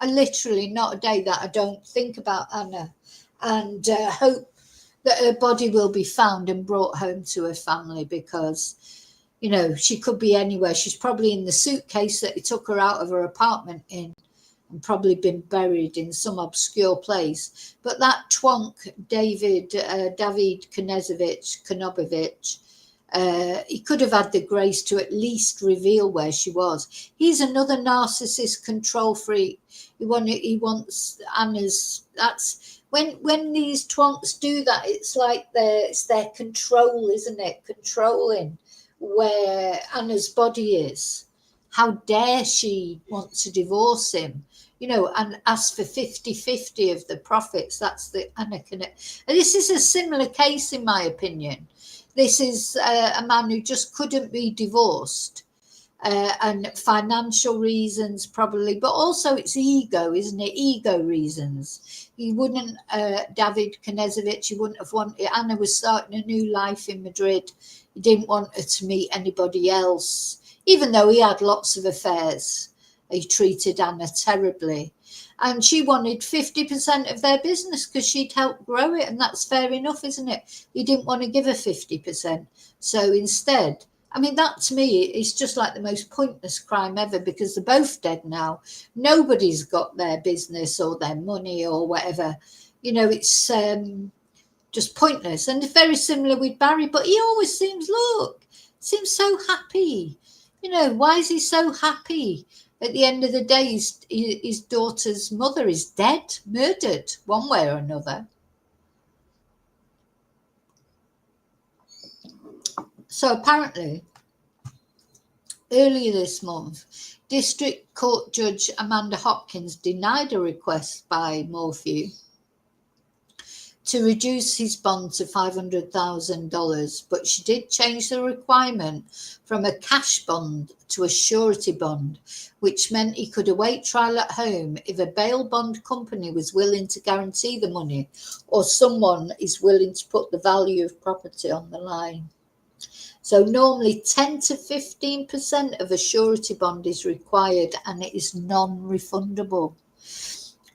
literally not a day that I don't think about Anna, and hope that her body will be found and brought home to her family, because, you know, she could be anywhere. She's probably in the suitcase that he took her out of her apartment in, and probably been buried in some obscure place. But that twonk, David Konobovich, he could have had the grace to at least reveal where she was. He's another narcissist control freak. He wants Anna's. That's when these twonks do that. It's like it's their control, isn't it? Controlling where Anna's body is. How dare she want to divorce him? You know, and ask for 50-50 of the profits. That's the Anna Connect. And this is a similar case, in my opinion. This is a man who just couldn't be divorced, and financial reasons probably, but also it's ego, isn't it? Ego reasons. He wouldn't, David Knezevich, he wouldn't have wanted, Anna was starting a new life in Madrid. He didn't want her to meet anybody else, even though he had lots of affairs. He treated Anna terribly. And she wanted 50% of their business because she'd helped grow it. And that's fair enough, isn't it? He didn't want to give her 50%. So instead, I mean, that to me is just like the most pointless crime ever, because they're both dead now. Nobody's got their business or their money or whatever. You know, it's just pointless. And it's very similar with Barry. But he always seems so happy. You know, why is he so happy? At the end of the day, his daughter's mother is dead, murdered, one way or another. So apparently, earlier this month, District Court Judge Amanda Hopkins denied a request by Morphew to reduce his bond to $500,000, but she did change the requirement from a cash bond to a surety bond, which meant he could await trial at home if a bail bond company was willing to guarantee the money, or someone is willing to put the value of property on the line. So normally 10 to 15% of a surety bond is required, and it is non-refundable.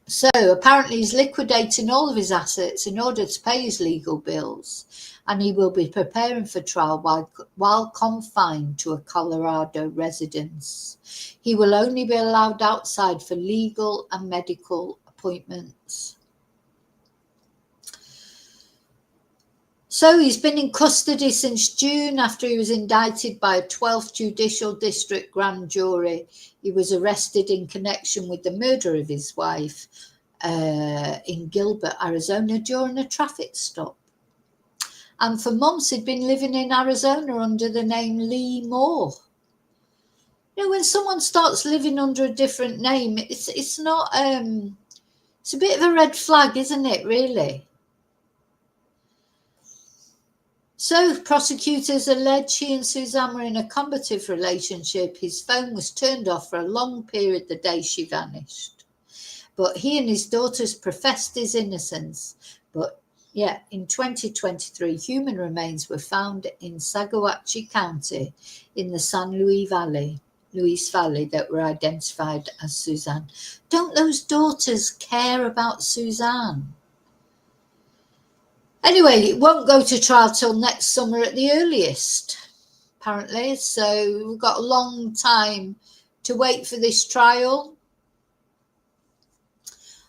So apparently he's liquidating all of his assets in order to pay his legal bills, and he will be preparing for trial while confined to a Colorado residence. He will only be allowed outside for legal and medical appointments. So he's been in custody since June after he was indicted by a 12th Judicial District grand jury. He was arrested in connection with the murder of his wife in Gilbert, Arizona during a traffic stop. And for months he'd been living in Arizona under the name Lee Moore. You know, when someone starts living under a different name, it's not it's a bit of a red flag, isn't it, really? So prosecutors allege he and Suzanne were in a combative relationship. His phone was turned off for a long period the day she vanished. But he and his daughters professed his innocence. But yeah, in 2023, human remains were found in Saguache County in the San Luis Valley that were identified as Suzanne. Don't those daughters care about Suzanne? Anyway, it won't go to trial till next summer at the earliest, apparently. So we've got a long time to wait for this trial.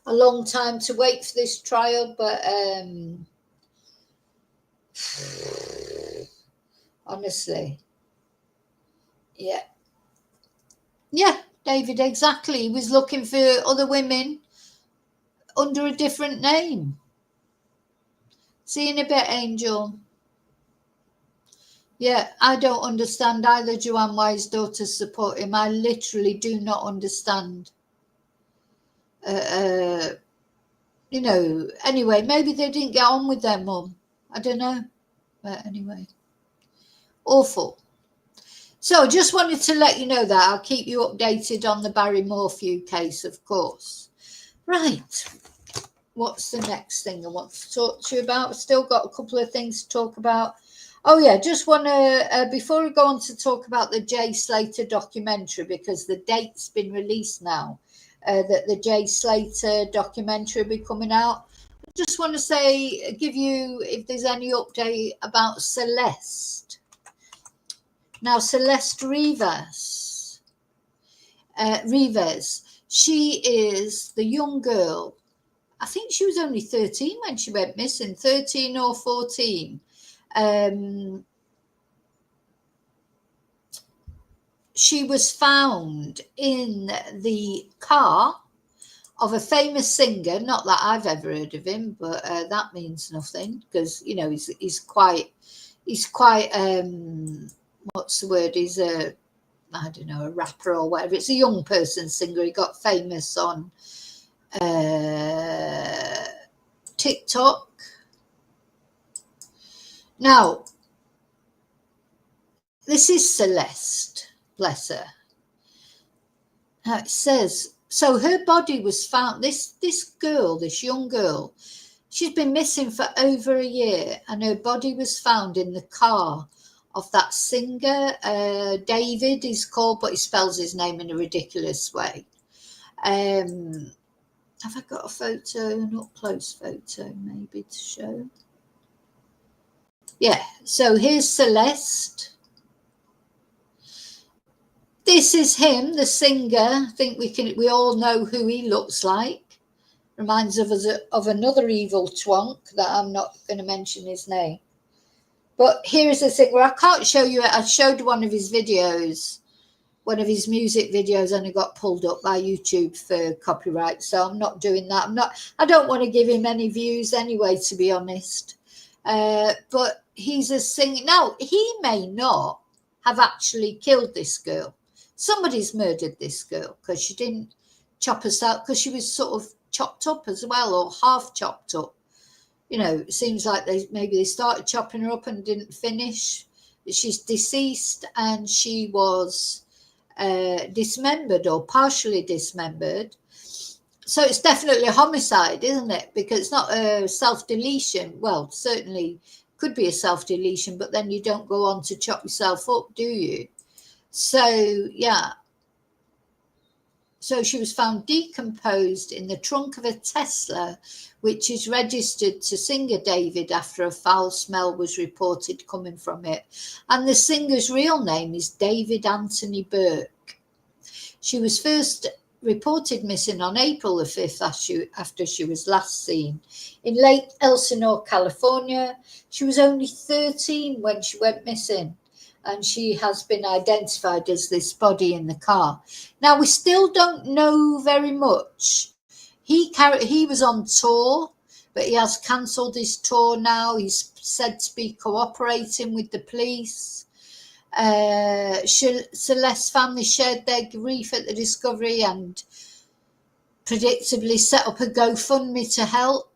A long time to wait for this trial, but honestly, yeah, David, exactly. He was looking for other women under a different name. See you in a bit, Angel. Yeah, I don't understand either. Joanne Why's daughters support him. I literally do not understand. You know, anyway, maybe they didn't get on with their mum. I don't know. But anyway, awful. So just wanted to let you know that. I'll keep you updated on the Barry Morphew case, of course. Right. What's the next thing I want to talk to you about? I've still got a couple of things to talk about. Oh, yeah, just want to, before we go on to talk about the Jay Slater documentary, because the date's been released now, that the Jay Slater documentary will be coming out. I just want to say, give you, if there's any update about Celeste. Now, Celeste Rivas, she is the young girl. I think she was only 13 when she went missing, 13 or 14. She was found in the car of a famous singer. Not that I've ever heard of him, but that means nothing because, you know, he's quite what's the word? He's a, I don't know, a rapper or whatever. It's a young person singer. He got famous on TikTok. Now, this is Celeste, bless her. Now it says, so her body was found, this girl, this young girl, she's been missing for over a year, and her body was found in the car of that singer, David he's called, but he spells his name in a ridiculous way. Have I got a photo, an up-close photo maybe to show? Yeah, so here's Celeste. This is him, the singer. I think we all know who he looks like. Reminds us of another evil twonk that I'm not going to mention his name. But here's the thing, where I can't show you it. I showed one of his videos, one of his music videos, and it got pulled up by YouTube for copyright. So I'm not doing that. I don't want to give him any views anyway, to be honest. But he's a singer. Now, he may not have actually killed this girl. Somebody's murdered this girl because she didn't chop herself, because she was sort of chopped up as well, or half chopped up. You know, it seems like maybe they started chopping her up and didn't finish. She's deceased, and she was dismembered or partially dismembered. So it's definitely a homicide, isn't it? Because it's not a self-deletion. Well, certainly could be a self-deletion, but then you don't go on to chop yourself up, do you? So, yeah. So she was found decomposed in the trunk of a Tesla, which is registered to singer David after a foul smell was reported coming from it. And the singer's real name is David Anthony Burke. She was first reported missing on April the 5th after she was last seen in Lake Elsinore, California. She was only 13 when she went missing, and she has been identified as this body in the car. Now, we still don't know very much. He was on tour, but he has cancelled his tour now. He's said to be cooperating with the police. Celeste's family shared their grief at the discovery and predictably set up a GoFundMe to help.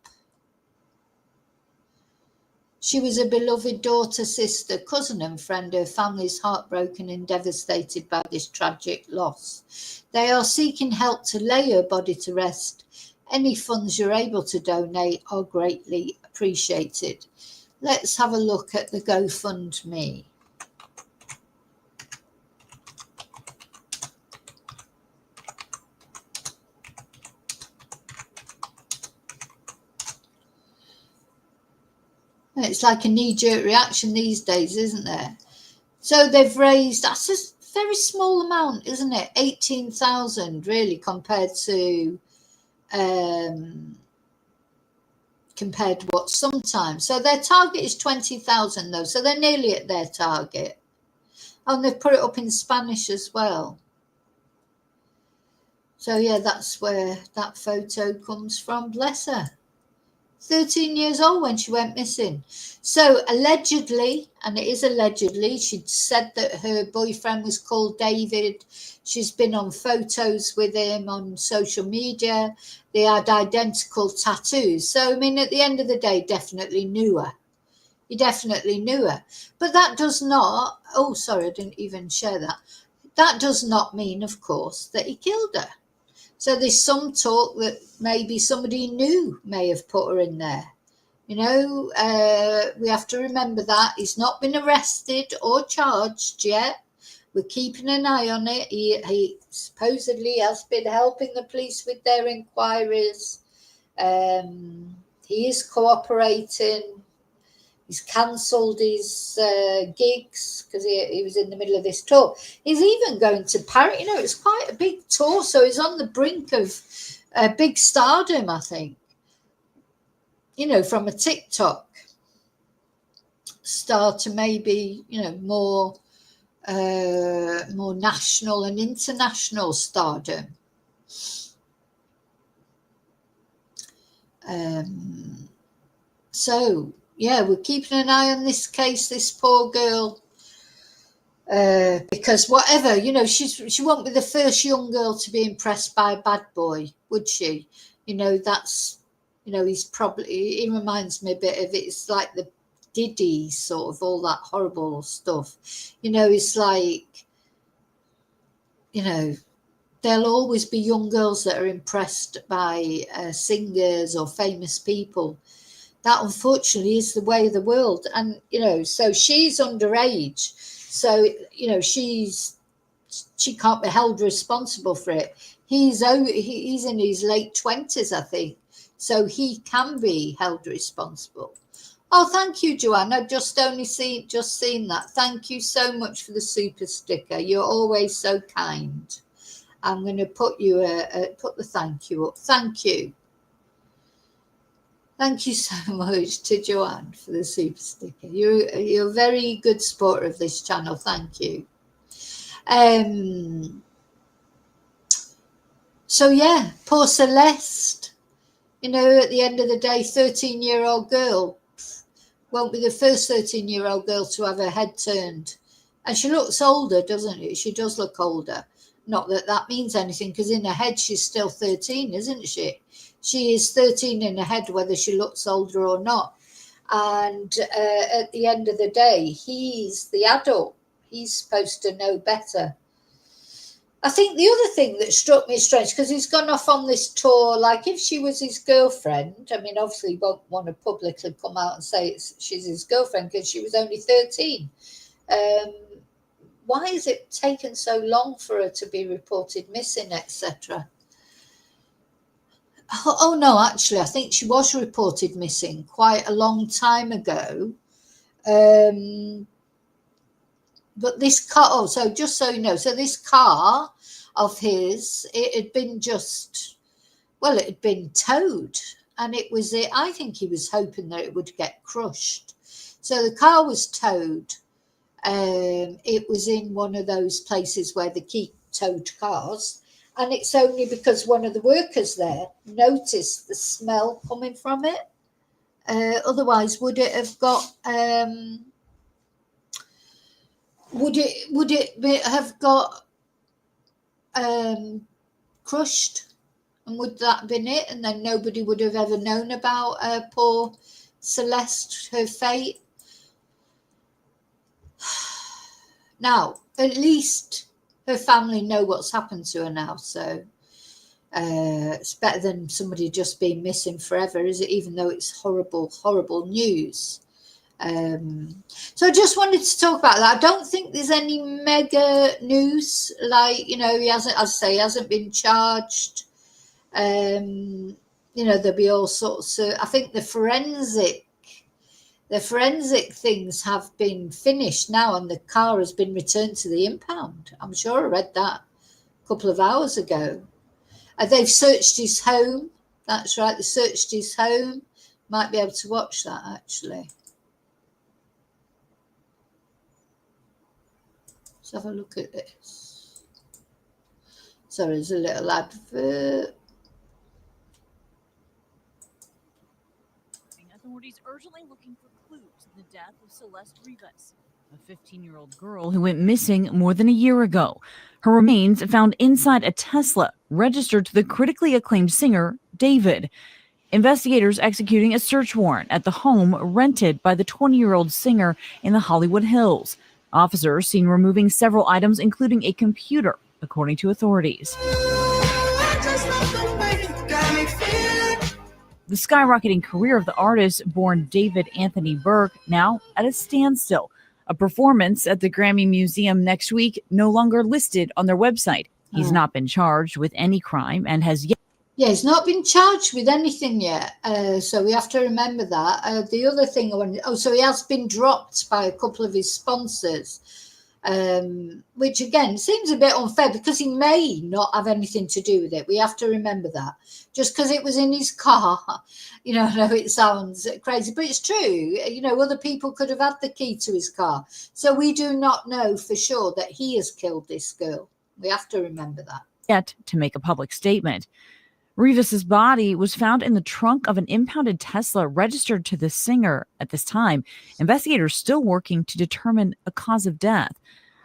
She was a beloved daughter, sister, cousin and friend. Her family is heartbroken and devastated by this tragic loss. They are seeking help to lay her body to rest. Any funds you're able to donate are greatly appreciated. Let's have a look at the GoFundMe. It's like a knee-jerk reaction these days, isn't there? So they've raised, that's a very small amount, isn't it? 18,000 really compared to what sometimes. So their target is 20,000 though. So they're nearly at their target. And they've put it up in Spanish as well. So yeah, that's where that photo comes from. Bless her. 13 years old when she went missing. So allegedly, and it is allegedly, she'd said that her boyfriend was called David. She's been on photos with him on social media. They had identical tattoos. So, I mean, at the end of the day, definitely knew her. He definitely knew her. But that does not, oh, sorry, I didn't even share that. That does not mean, of course, that he killed her. So there's some talk that maybe somebody new may have put her in there. You know, we have to remember that. He's not been arrested or charged yet. We're keeping an eye on it. He supposedly has been helping the police with their inquiries. He is cooperating. He's cancelled his gigs because he was in the middle of this tour. He's even going to Paris. You know, it's quite a big tour, so he's on the brink of a big stardom, I think. You know, from a TikTok star to maybe, you know, more national and international stardom. So, yeah, we're keeping an eye on this case, this poor girl, because whatever, you know, she won't be the first young girl to be impressed by a bad boy, would she? You know, that's, you know, he reminds me a bit of, it's like the Diddy sort of, all that horrible stuff. You know, it's like, you know, there'll always be young girls that are impressed by singers or famous people. That unfortunately is the way of the world. And, you know, so she's underage. So, you know, she can't be held responsible for it. He's in his late 20s, I think. So he can be held responsible. Oh, thank you, Joanne. I've just seen that. Thank you so much for the super sticker. You're always so kind. I'm going to put put the thank you up. Thank you. Thank you so much to Joanne for the super sticker. You're a very good supporter of this channel. Thank you. So yeah, poor Celeste. You know, at the end of the day, 13-year-old girl won't be the first 13-year-old girl to have her head turned. And she looks older, doesn't she? She does look older. Not that that means anything, because in her head she's still 13, isn't she? She is 13 in her head, whether she looks older or not. And at the end of the day, he's the adult. He's supposed to know better. I think the other thing that struck me strange, because he's gone off on this tour, like if she was his girlfriend, I mean, obviously he won't want to publicly come out and say she's his girlfriend because she was only 13. why has it taken so long for her to be reported missing, etc.? Oh no, actually, I think she was reported missing quite a long time ago. But this car, so just so you know, so this car of his, it had been towed, and I think he was hoping that it would get crushed. So the car was towed. It was in one of those places where they keep towed cars, and it's only because one of the workers there noticed the smell coming from it. Otherwise, would it have got? Would it have got crushed? And would that have been it? And then nobody would have ever known about poor Celeste, her fate. Now, at least her family know what's happened to her now. So it's better than somebody just being missing forever, is it? Even though it's horrible, horrible news. So I just wanted to talk about that. I don't think there's any mega news, like, he hasn't been charged. There'll be all sorts of, I think the forensic things have been finished now, and the car has been returned to the impound. I'm sure I read that a couple of hours ago. They've searched his home. That's right, they searched his home. Might be able to watch that, actually. Let's have a look at this. So there's a little advert. Authorities urgently looking for clues in the death of Celeste Rivas, a 15-year-old girl who went missing more than a year ago. Her remains found inside a Tesla registered to the critically acclaimed singer, David. Investigators executing a search warrant at the home rented by the 20-year-old singer in the Hollywood Hills. Officers seen removing several items, including a computer, according to authorities. The skyrocketing career of the artist born David Anthony Burke now at a standstill. A performance at the Grammy Museum next week no longer listed on their website. He's not been charged with any crime and has yet. Yeah, he's not been charged with anything yet. So we have to remember that. The other thing so he has been dropped by a couple of his sponsors, which again seems a bit unfair because he may not have anything to do with it. We have to remember that. Just because it was in his car, I know it sounds crazy, but it's true. Other people could have had the key to his car. So we do not know for sure that he has killed this girl. We have to remember that. Yet to make a public statement. Rivas's body was found in the trunk of an impounded Tesla registered to the singer. At this time, investigators still working to determine a cause of death.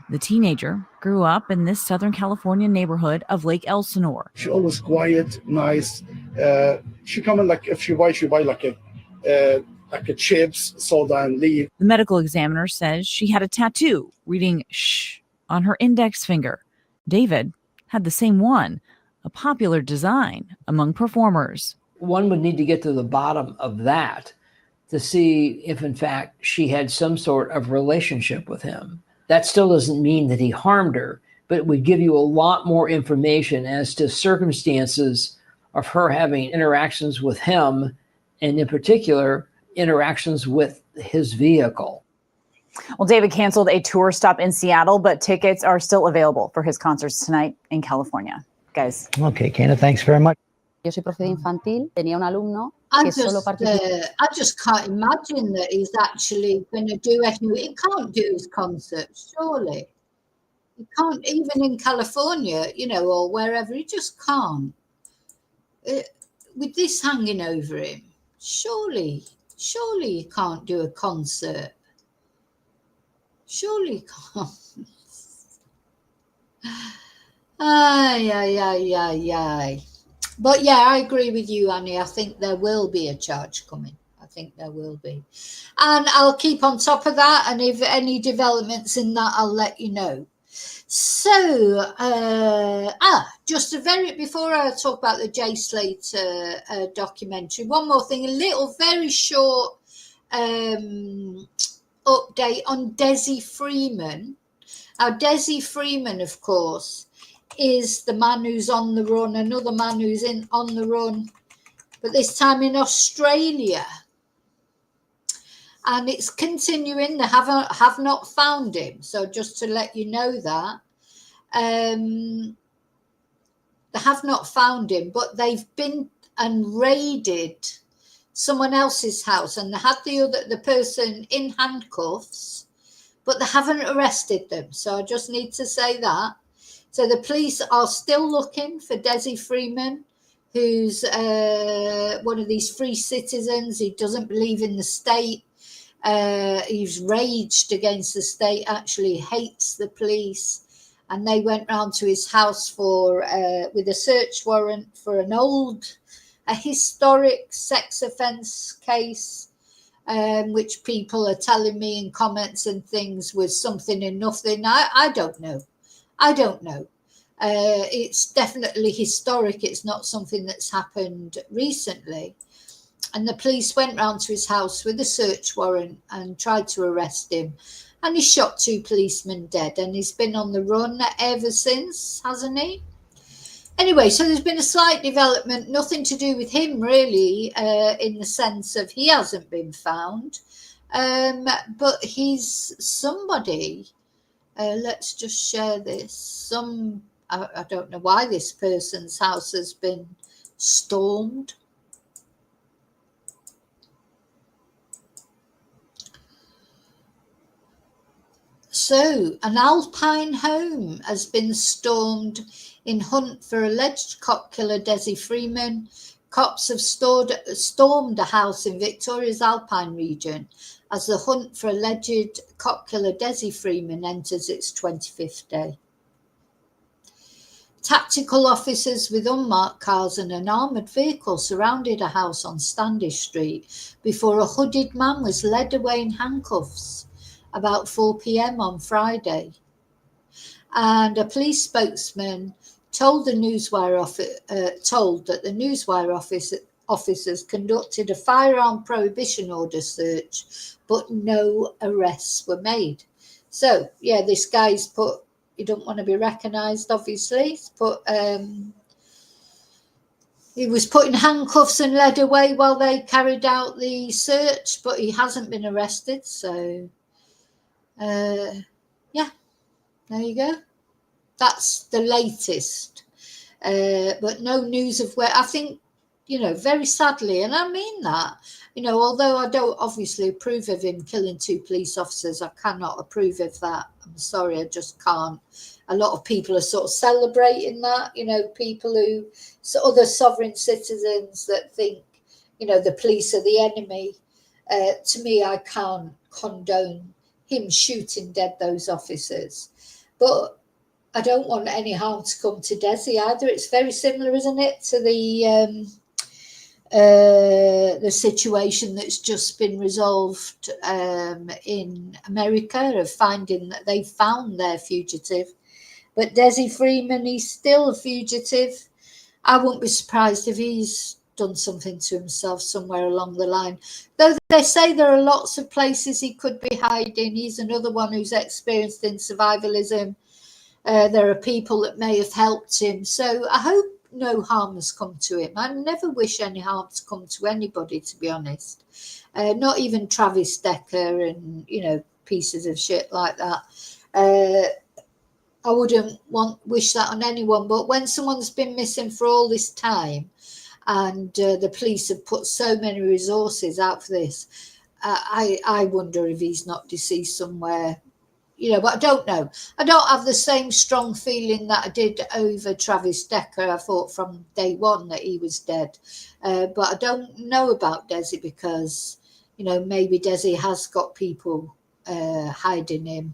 The teenager grew up in this Southern California neighborhood of Lake Elsinore. She always quiet, nice. She come in like if she buy like a chips, soda, and leave. The medical examiner says she had a tattoo reading "shh" on her index finger. David had the same one, a popular design among performers. One would need to get to the bottom of that to see if, in fact, she had some sort of relationship with him. That still doesn't mean that he harmed her, but it would give you a lot more information as to circumstances of her having interactions with him, and in particular, interactions with his vehicle. Well, David canceled a tour stop in Seattle, but tickets are still available for his concerts tonight in California. Guys. Okay, Kana, thanks very much. Yo soy profe de infantil, tenía un alumno I just can't imagine that he's actually going to do anything. He can't do his concerts, surely. He can't, even in California, or wherever. He just can't. With this hanging over him, surely he can't do a concert. Surely he can't. Ay. But yeah, I agree with you, Annie. I think there will be a charge coming. I think there will be. And I'll keep on top of that. And if any developments in that, I'll let you know. So, before I talk about the Jay Slater documentary, one more thing, a little very short update on Dezi Freeman. Now, Dezi Freeman, of course, is the man who's on the run, another man who's on the run, but this time in Australia. And it's continuing. They have not found him. So just to let you know that. They have not found him, but they've been and raided someone else's house, and they had the person in handcuffs, but they haven't arrested them. So I just need to say that. So the police are still looking for Dezi Freeman, who's one of these free citizens. He doesn't believe in the state. He's raged against the state, actually hates the police. And they went round to his house with a search warrant for a historic sex offence case, which people are telling me in comments and things was something and nothing. I don't know. It's definitely historic. It's not something that's happened recently. And the police went round to his house with a search warrant and tried to arrest him. And he shot 2 policemen dead. And he's been on the run ever since, hasn't he? Anyway, so there's been a slight development, nothing to do with him really, in the sense of he hasn't been found. But he's somebody, let's just share this. I don't know why this person's house has been stormed. So, an Alpine home has been stormed in hunt for alleged cop killer Dezi Freeman. Cops have stormed a house in Victoria's Alpine region as the hunt for alleged cop killer Dezi Freeman enters its 25th day. Tactical officers with unmarked cars and an armoured vehicle surrounded a house on Standish Street before a hooded man was led away in handcuffs about 4 p.m. on Friday. And a police spokesman told that the Newswire officers conducted a firearm prohibition order search, but no arrests were made. So, yeah, this guy's put, he don't want to be recognised, obviously. He's put, he was put in handcuffs and led away while they carried out the search, but he hasn't been arrested. So, yeah, there you go. That's the latest. But no news of where, I think, very sadly, and I mean that, although I don't obviously approve of him killing 2 police officers, I cannot approve of that. I'm sorry, I just can't. A lot of people are sort of celebrating that, people who, other sovereign citizens that think, the police are the enemy. To me, I can't condone him shooting dead those officers. But I don't want any harm to come to Dezi either. It's very similar, isn't it, to the situation that's just been resolved in America of finding that they found their fugitive. But Dezi Freeman, he's still a fugitive. I won't be surprised if he's done something to himself somewhere along the line. Though they say there are lots of places he could be hiding. He's another one who's experienced in survivalism. There are people that may have helped him. So I hope no harm has come to him. I never wish any harm to come to anybody, to be honest. Not even Travis Decker and, pieces of shit like that. I wouldn't wish that on anyone. But when someone's been missing for all this time and the police have put so many resources out for this, I wonder if he's not deceased somewhere. But I don't know. I don't have the same strong feeling that I did over Travis Decker. I thought from day one that he was dead. But I don't know about Dezi because, maybe Dezi has got people hiding him.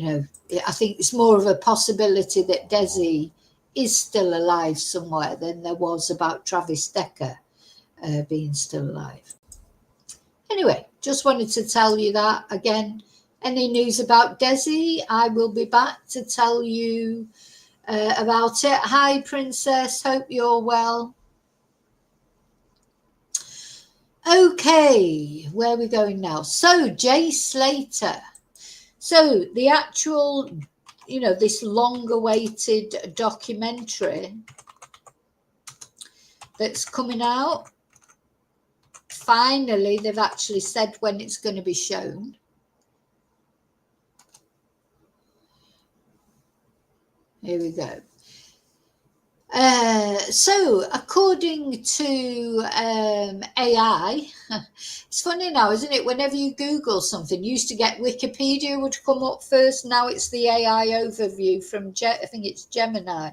I think it's more of a possibility that Dezi is still alive somewhere than there was about Travis Decker being still alive. Anyway, just wanted to tell you that again. Any news about Dezi, I will be back to tell you about it. Hi, Princess. Hope you're well. Okay, where are we going now? So, Jay Slater. So the actual, this long-awaited documentary that's coming out, finally, they've actually said when it's going to be shown. Here we go. So according to AI, it's funny now, isn't it? Whenever you Google something, you used to get Wikipedia would come up first. Now it's the AI overview from, I think it's Gemini.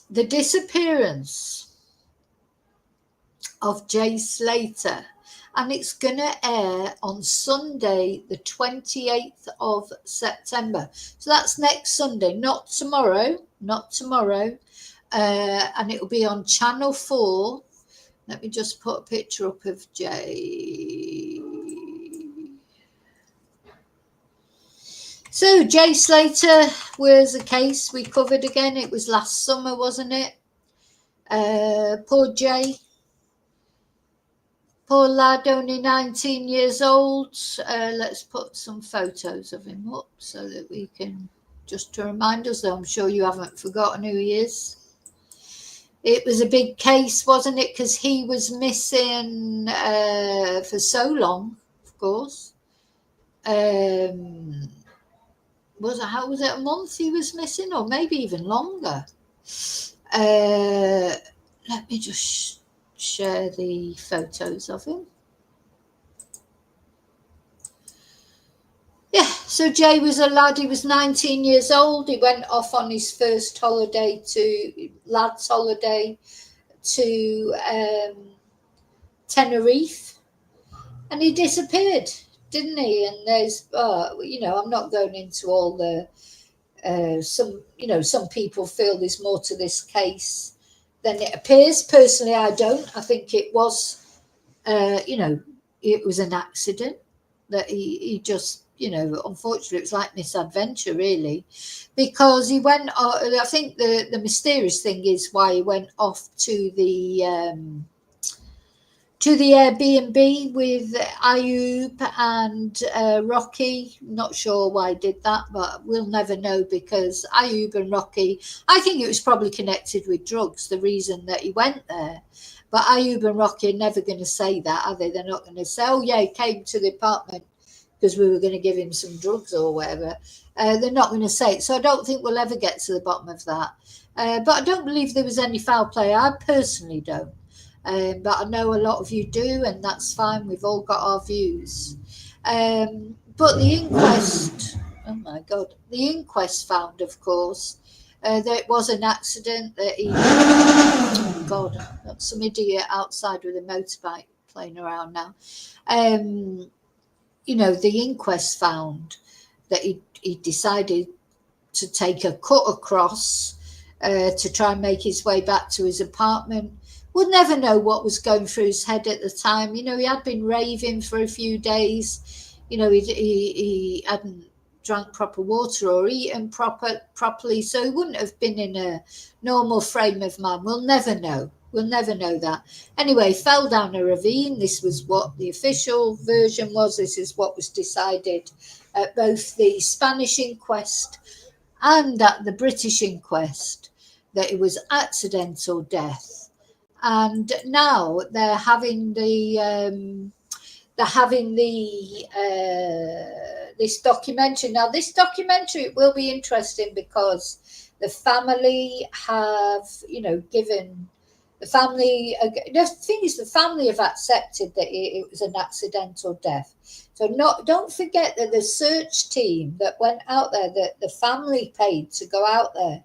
The disappearance of Jay Slater, and it's going to air on Sunday, the 28th of September. So that's next Sunday, not tomorrow, and it will be on Channel 4. Let me just put a picture up of Jay. So Jay Slater was a case we covered again. It was last summer, wasn't it? Poor Jay. Poor lad, only 19 years old. Let's put some photos of him up so that we can, just to remind us, though I'm sure you haven't forgotten who he is. It was a big case, wasn't it? Because he was missing for so long, of course. How was it, a month he was missing, or maybe even longer? Let me just share the photos of him. Yeah, so Jay was a lad. He was 19 years old. He went off on his first holiday lad's holiday to Tenerife, and he disappeared, didn't he? And there's, I'm not going into all the some people feel there's more to this case than it appears. Personally, I don't. I think it was, it was an accident that he just, unfortunately, it was like misadventure, really, because he went. I think the mysterious thing is why he went off to the Airbnb with Ayub and Rocky. Not sure why he did that, but we'll never know, because Ayub and Rocky, I think it was probably connected with drugs, the reason that he went there. But Ayub and Rocky are never going to say that, are they? They're not going to say, oh, yeah, he came to the apartment because we were going to give him some drugs or whatever. They're not going to say it. So I don't think we'll ever get to the bottom of that. But I don't believe there was any foul play. I personally don't. But I know a lot of you do, and that's fine. We've all got our views. But the inquest, oh my God, the inquest found, of course, that it was an accident, that he, oh God, that's some idiot outside with a motorbike playing around now. The inquest found that he decided to take a cut across to try and make his way back to his apartment. We'll never know what was going through his head at the time. He had been raving for a few days. He hadn't drank proper water or eaten properly, so he wouldn't have been in a normal frame of mind. We'll never know. We'll never know that. Anyway, he fell down a ravine. This was what the official version was. This is what was decided at both the Spanish inquest and at the British inquest, that it was accidental death. And now they're having this documentary. Now, this documentary will be interesting because the family have, given the family. The thing is, the family have accepted that it was an accidental death. So don't forget that the search team that went out there, that the family paid to go out there,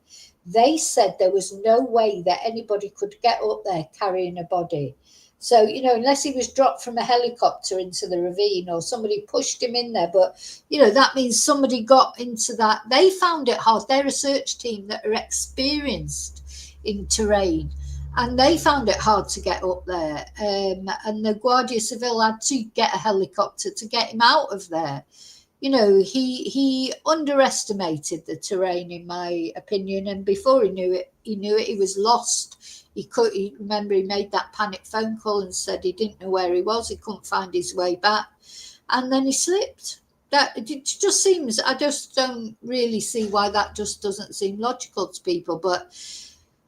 they said there was no way that anybody could get up there carrying a body. So, unless he was dropped from a helicopter into the ravine or somebody pushed him in there. But, that means somebody got into that. They found it hard. They're a search team that are experienced in terrain, and they found it hard to get up there. And the Guardia Civil had to get a helicopter to get him out of there. He underestimated the terrain, in my opinion, and before he knew it, he was lost. He remember he made that panic phone call and said he didn't know where he was. He couldn't find his way back. and then he slipped. That it just seems, I just don't really see why that just doesn't seem logical to people. But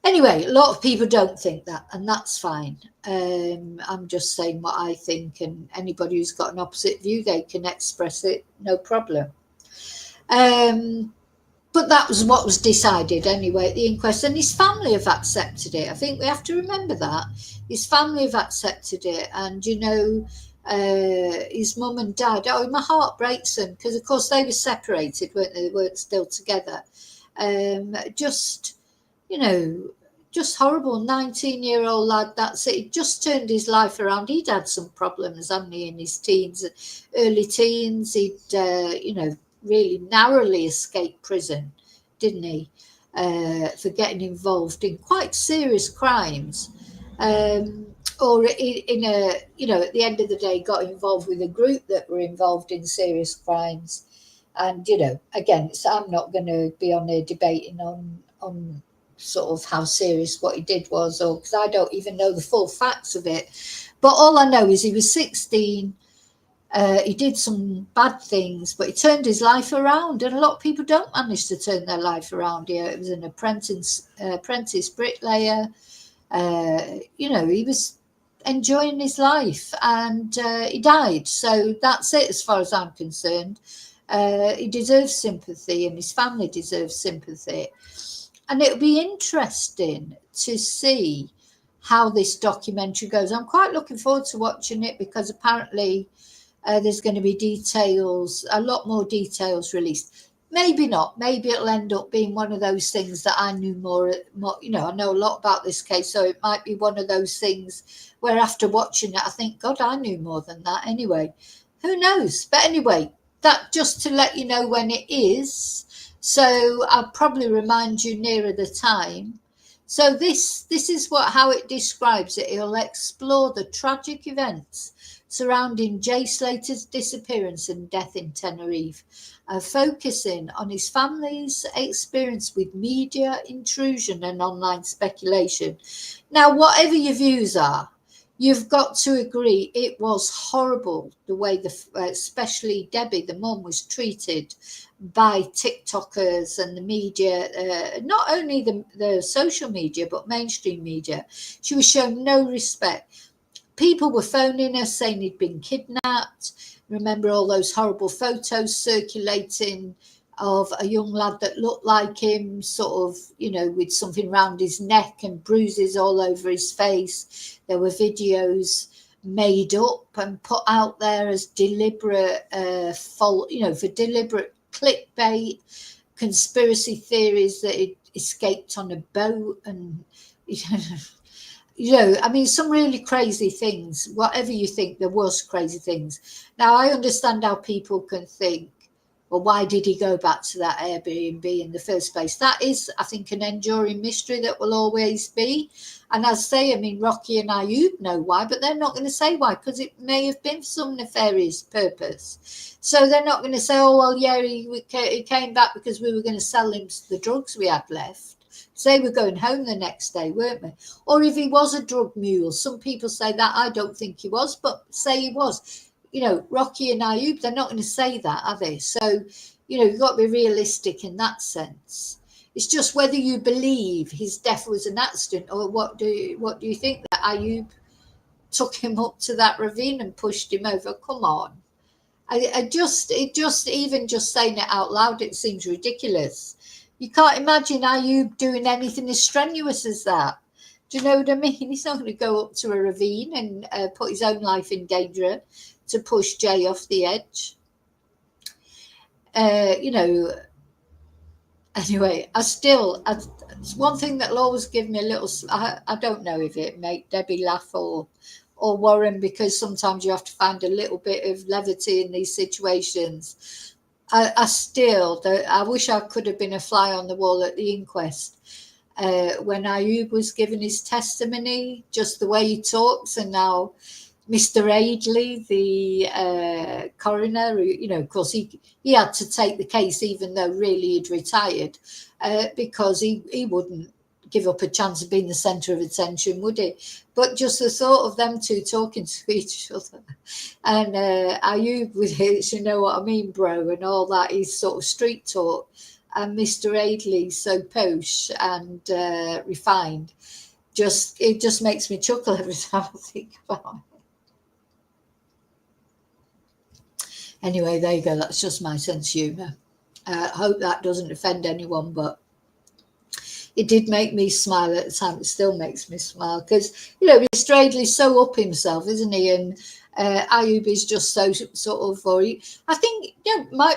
anyway, a lot of people don't think that, and that's fine. I'm just saying what I think, and anybody who's got an opposite view, they can express it, no problem. But that was what was decided anyway at the inquest, and his family have accepted it. I think we have to remember that. His family have accepted it, and his mum and dad, my heart breaks them, because of course they were separated, weren't they? They weren't still together. Just horrible. 19-year-old lad, that's it. He just turned his life around. He'd had some problems, hadn't he, in his early teens. He'd really narrowly escaped prison, didn't he, for getting involved in quite serious crimes, or at the end of the day got involved with a group that were involved in serious crimes. And again, I'm not going to be on there debating on sort of how serious what he did was, or because I don't even know the full facts of it. But all I know is he was 16. He did some bad things, but he turned his life around, and a lot of people don't manage to turn their life around here. It was an apprentice bricklayer. He was enjoying his life, and he died. So that's it as far as I'm concerned. He deserves sympathy, and his family deserves sympathy. And it'll be interesting to see how this documentary goes. I'm quite looking forward to watching it, because apparently there's going to be a lot more details released. Maybe not. Maybe it'll end up being one of those things that I knew more. I know a lot about this case, so it might be one of those things where after watching it, I think, God, I knew more than that anyway. Who knows? But anyway, that just to let you know when it is. So I'll probably remind you nearer the time. So this is how it describes it. It'll explore the tragic events surrounding Jay Slater's disappearance and death in Tenerife, focusing on his family's experience with media intrusion and online speculation. Now, whatever your views are, you've got to agree it was horrible the way especially Debbie, the mum, was treated by TikTokers and the media, not only the social media, but mainstream media. She was shown no respect. People were phoning her saying he'd been kidnapped. Remember all those horrible photos circulating of a young lad that looked like him, sort of, with something around his neck and bruises all over his face. There were videos made up and put out there as deliberate, for deliberate clickbait, conspiracy theories that it escaped on a boat, and some really crazy things. Whatever you think, there was crazy things. Now, I understand how people can think, well, why did he go back to that Airbnb in the first place? That is, I think, an enduring mystery that will always be. And as I say, Rocky and Ayub know why, but they're not going to say why, because it may have been for some nefarious purpose. So they're not going to say, oh, well, yeah, he came back because we were going to sell him the drugs we had left. So they were going home the next day, weren't they? Or if he was a drug mule, some people say that. I don't think he was, but say he was. Rocky and Ayub, they're not going to say that, are they? So, you've got to be realistic in that sense. It's just whether you believe his death was an accident, or what do you think, that Ayub took him up to that ravine and pushed him over? Come on. Even just saying it out loud, it seems ridiculous. You can't imagine Ayub doing anything as strenuous as that. Do you know what I mean? He's not going to go up to a ravine and put his own life in danger to push Jay off the edge. Anyway, it's one thing that'll always give me a little, I don't know if it make Debbie laugh or Warren, because sometimes you have to find a little bit of levity in these situations. I wish I could have been a fly on the wall at the inquest. When Ayub was giving his testimony, just the way he talks, and now Mr. Aidley, the coroner, of course, he had to take the case, even though really he'd retired, because he wouldn't give up a chance of being the centre of attention, would he? But just the thought of them two talking to each other, and Ayub with his, you know what I mean, bro, and all that, he's sort of street talk, and Mr. Aidley so posh and refined. It just makes me chuckle every time I think about it. Anyway, there you go. That's just my sense of humour. I hope that doesn't offend anyone, but it did make me smile at the time. It still makes me smile because, you know, Mr. Aidley's so up himself, isn't he? And Ayub is just so sort of, I think,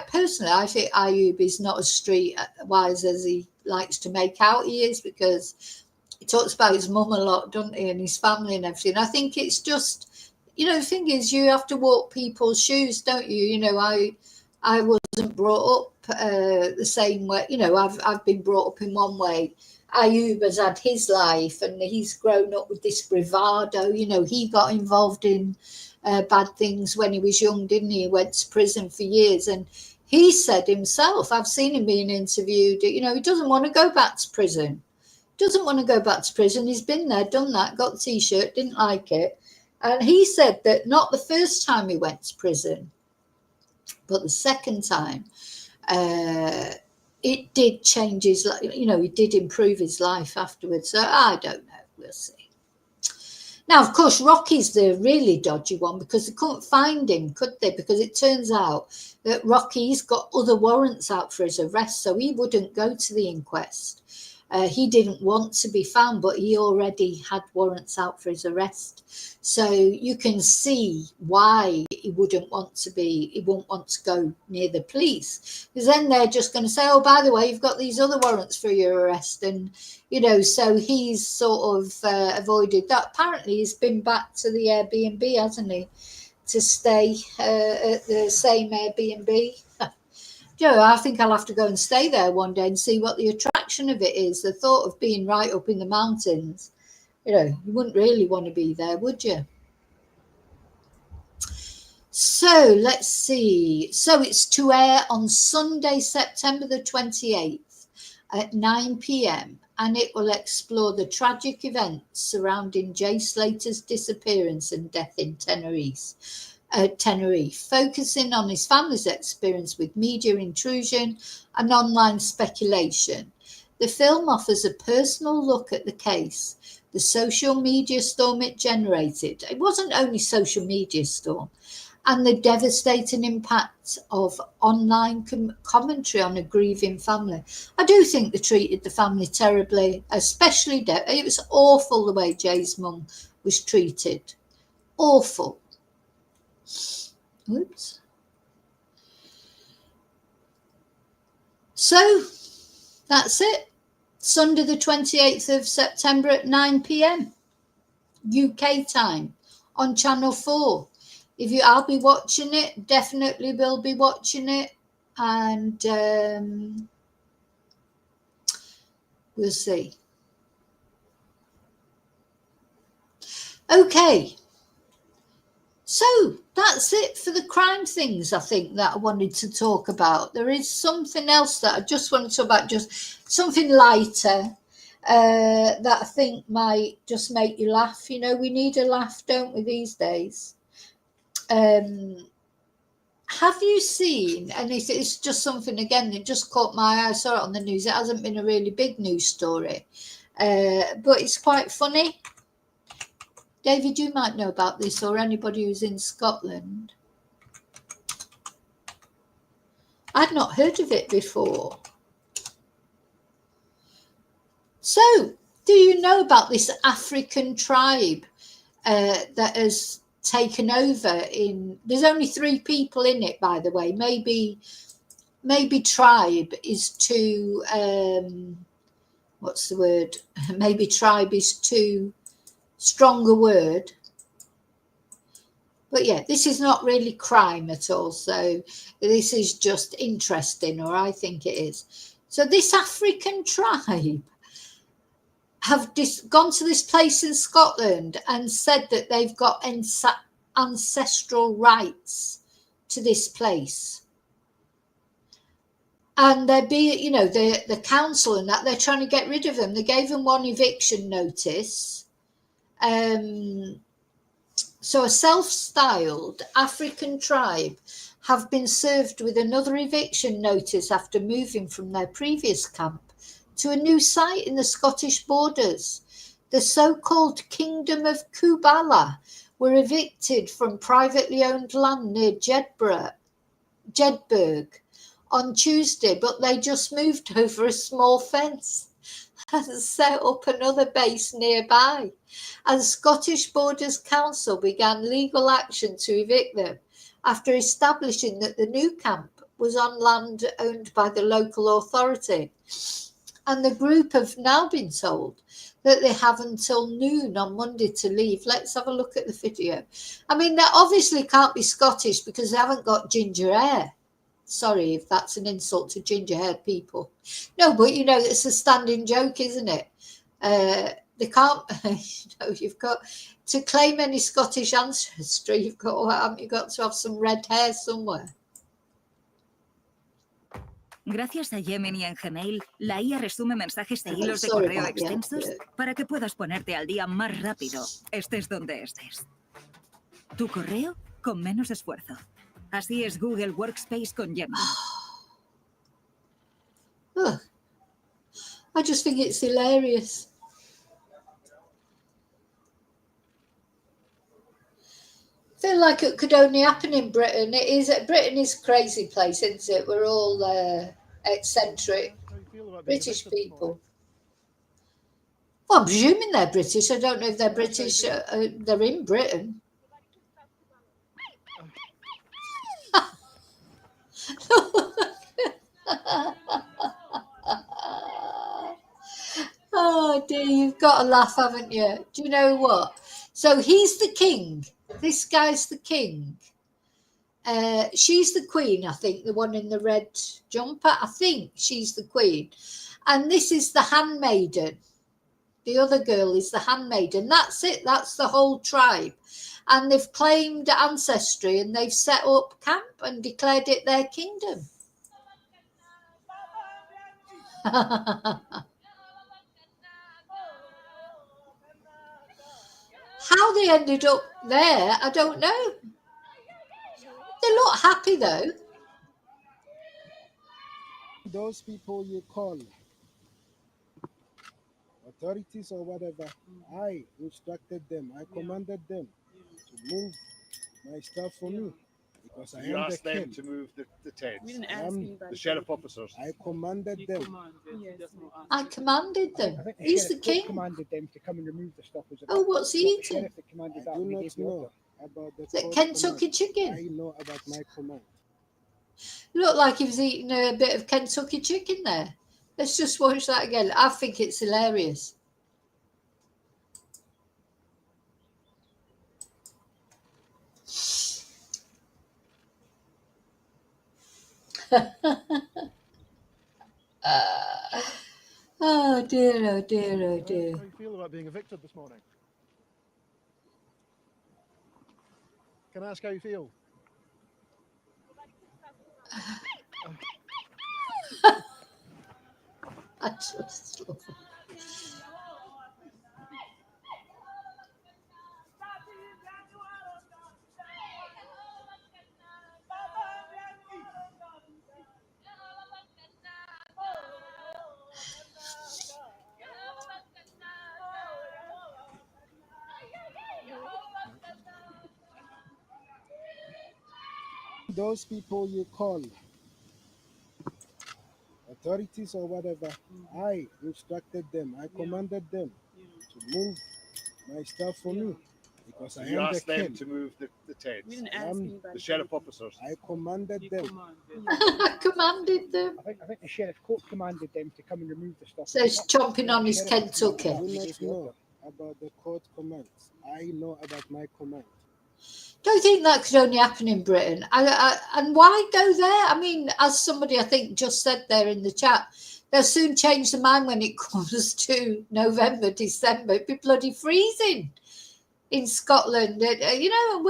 personally, I think Ayub is not as street wise as he likes to make out he is, because he talks about his mum a lot, doesn't he, and his family and everything. I think it's just, you know, the thing is, you have to walk people's shoes, don't you? You know, I wasn't brought up the same way. You know, I've been brought up in one way. Ayub has had his life, and he's grown up with this bravado. You know, he got involved in bad things when he was young, didn't he? He went to prison for years, and he said himself, I've seen him being interviewed, you know, he doesn't want to go back to prison. Doesn't want to go back to prison. He's been there, done that, got the T-shirt, didn't like it. And he said that not the first time he went to prison, but the second time, it did change his life. You know, it did improve his life afterwards. So I don't know. We'll see. Now, of course, Rocky's the really dodgy one, because they couldn't find him, could they? Because it turns out that Rocky's got other warrants out for his arrest, so he wouldn't go to the inquest. He didn't want to be found, but he already had warrants out for his arrest. So you can see why he wouldn't want to go near the police, because then they're just going to say, oh, by the way, you've got these other warrants for your arrest. And, you know, so he's sort of avoided that. Apparently he's been back to the Airbnb, hasn't he, to stay at the same Airbnb. You know, I think I'll have to go and stay there one day and see what the attraction of it is. The thought of being right up in the mountains, you know, you wouldn't really want to be there, would you? So let's see. So it's to air on Sunday, September the 28th at 9 p.m. and it will explore the tragic events surrounding Jay Slater's disappearance and death in Tenerife, focusing on his family's experience with media intrusion and online speculation. The film offers a personal look at the case, the social media storm it generated. It wasn't only social media storm, and the devastating impact of online commentary on a grieving family. I do think they treated the family terribly, especially it was awful the way Jay's mum was treated. Awful. Oops. So that's it. Sunday the 28th of September at 9 p.m. UK time on Channel 4. I'll be watching it, definitely will be watching it, and we'll see. Okay. So that's it for the crime things, I think, that I wanted to talk about. There is something else that I just want to talk about, just something lighter that I think might just make you laugh. You know, we need a laugh, don't we, these days? Have you seen, and it's just something, again, that just caught my eye, I saw it on the news. It hasn't been a really big news story, but it's quite funny. David, you might know about this, or anybody who's in Scotland. I'd not heard of it before. So, do you know about this African tribe that has taken over there's only 3 people in it, by the way. Maybe tribe is too, what's the word? Maybe tribe is too strong a word. But yeah, this is not really crime at all. So this is just interesting, or I think it is. So this African tribe have gone to this place in Scotland and said that they've got ancestral rights to this place. And the council and that, they're trying to get rid of them. They gave them one eviction notice. So a self-styled African tribe have been served with another eviction notice after moving from their previous camp to a new site in the Scottish borders. The so-called Kingdom of Kubala were evicted from privately owned land near Jedburgh on Tuesday, but they just moved over a small fence and set up another base nearby. And Scottish Borders Council began legal action to evict them after establishing that the new camp was on land owned by the local authority. And the group have now been told that they have until noon on Monday to leave. Let's have a look at the video. I mean, they obviously can't be Scottish because they haven't got ginger hair. Sorry if that's an insult to ginger-haired people. No, but it's a standing joke, isn't it? They can't, you've got to claim any Scottish ancestry. You've got to have some red hair somewhere. Gracias a Gemini en Gmail, la IA resume mensajes e hilos de correo extensos para que puedas ponerte al día más rápido, estés donde estés. Tu correo con menos esfuerzo. Así es Google Workspace con Gemini. I just think it's hilarious. I feel like it could only happen in Britain. Britain is a crazy place, isn't it? We're all eccentric British people. Well, I'm presuming they're British. I don't know if they're British. They're in Britain. Oh dear, you've got to laugh, haven't you? Do you know what? So he's the king. This guy's the king. She's the queen, I think, the one in the red jumper. I think she's the queen. And this is the handmaiden. The other girl is the handmaiden. That's it. That's the whole tribe. And they've claimed ancestry and they've set up camp and declared it their kingdom. How they ended up there, I don't know. They look happy though. Those people you call authorities or whatever, I instructed them, I commanded them to move my stuff for me because I am the king. To move the tents. I'm the sheriff officers. I commanded them. I commanded them. I think the He's the sheriff king. commanded them to come and remove the stuff. Oh, what's he The eating? sheriff that commanded that. I do not know about the Is it court Kentucky command. chicken? I know about my command. Looked like he was eating a bit of Kentucky chicken there. Let's just watch that again. I think it's hilarious. Oh dear, oh dear, oh dear. How do you feel about being evicted this morning? Can I ask how you feel? I just love it. Those people you call authorities or whatever, I instructed them, I commanded them to move my stuff for me because I am the king. To move the tents. I'm the sheriff officers. I commanded them. I commanded them. I think the sheriff court commanded them to come and remove the stuff. So he's chomping on his Kentucky. I do not know about the court commands. I know about my command. Don't think that could only happen in Britain. And why go there? I mean, as somebody I think just said there in the chat, they'll soon change their mind when it comes to November, December. It'd be bloody freezing in Scotland. You know,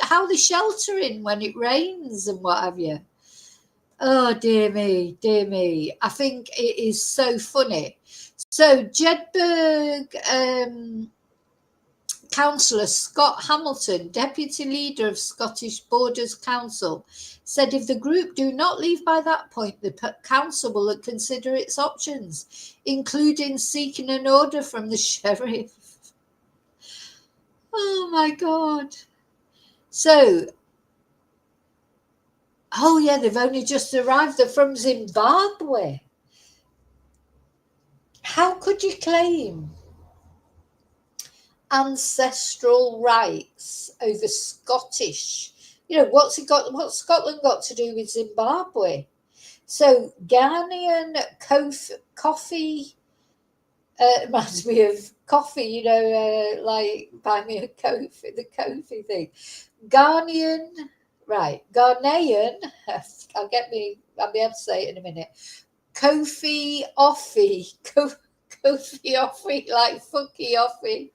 how they shelter in when it rains and what have you. Oh, dear me. I think it is so funny. So, Jedburgh Councillor Scott Hamilton, Deputy Leader of Scottish Borders Council, said if the group do not leave by that point, the council will consider its options, including seeking an order from the sheriff. Oh, my God. So, oh, yeah, they've only just arrived. They're from Zimbabwe. How could you claim ancestral rights over Scottish? You know, what's Scotland got to do with Zimbabwe? So Ghanaian coffee reminds me of coffee, you know, like buy me a coffee, the coffee thing. Ghanaian, I'll be able to say it in a minute. Kofi Offie, Kofi Offie, like Funky Offie.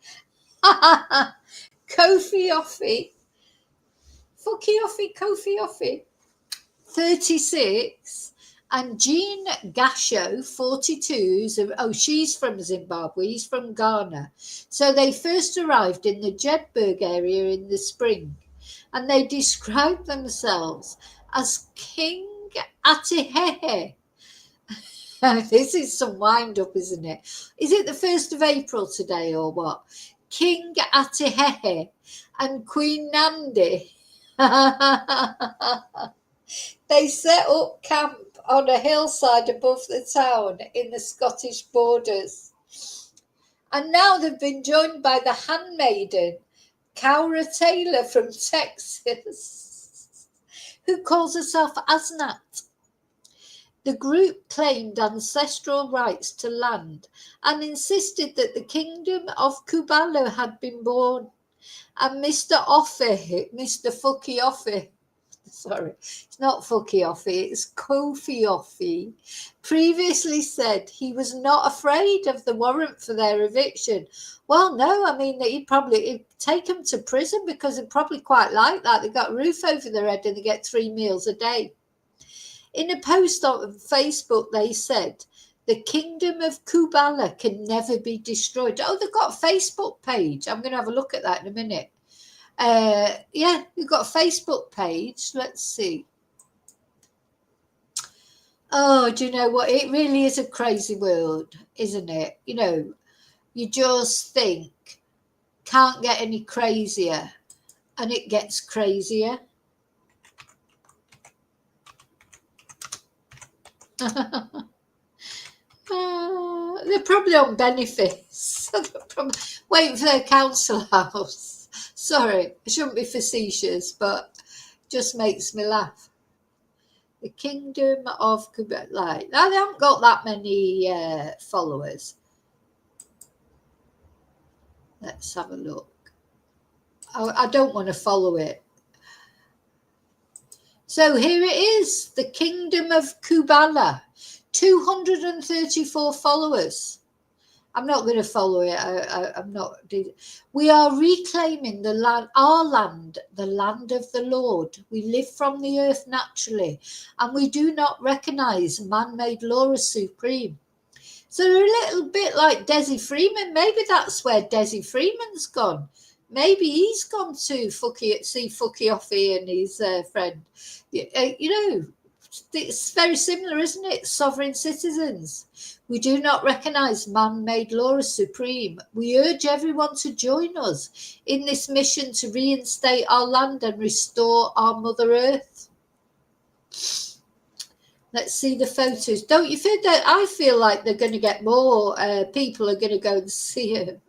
Kofi Offie, Kofi Offie, 36, and Jean Gasho, 42. She's from Zimbabwe, he's from Ghana. So they first arrived in the Jedburgh area in the spring, and they described themselves as King Atihehe. This is some wind up, isn't it? Is it the 1st of April today or what? King Atihehe and Queen Nandi. They set up camp on a hillside above the town in the Scottish borders. And now they've been joined by the handmaiden, Cowra Taylor from Texas, who calls herself Asnat. The group claimed ancestral rights to land and insisted that the kingdom of Kubala had been born. And Mr. Fucky Offie, sorry, it's not Fucky Offie, it's Kofi Offie, previously said he was not afraid of the warrant for their eviction. Well, no, I mean, he'd take them to prison because they'd probably quite like that. They've got a roof over their head and they get 3 meals a day. In a post on Facebook, they said, the kingdom of Kubala can never be destroyed. Oh, they've got a Facebook page. I'm going to have a look at that in a minute. Yeah, we've got a Facebook page. Let's see. Oh, do you know what? It really is a crazy world, isn't it? You know, you just think, can't get any crazier. And it gets crazier. They're probably on benefits. Waiting for their council house. Sorry, I shouldn't be facetious, but just makes me laugh. The kingdom of Quebec. Like, they haven't got that many followers. Let's have a look. I don't want to follow it. So here it is, the kingdom of Kubala. 234 followers. I'm not going to follow it. I'm not. We are reclaiming the land, our land, the land of the Lord. We live from the earth naturally, and we do not recognise man-made law as supreme. So they're a little bit like Dezi Freeman. Maybe that's where Dezi Freeman's gone. Maybe he's gone to see Fucky Offie and his friend. You know, it's very similar, isn't it? Sovereign citizens. We do not recognise man-made law as supreme. We urge everyone to join us in this mission to reinstate our land and restore our Mother Earth. Let's see the photos. Don't you feel that? I feel like they're going to get more people are going to go and see him.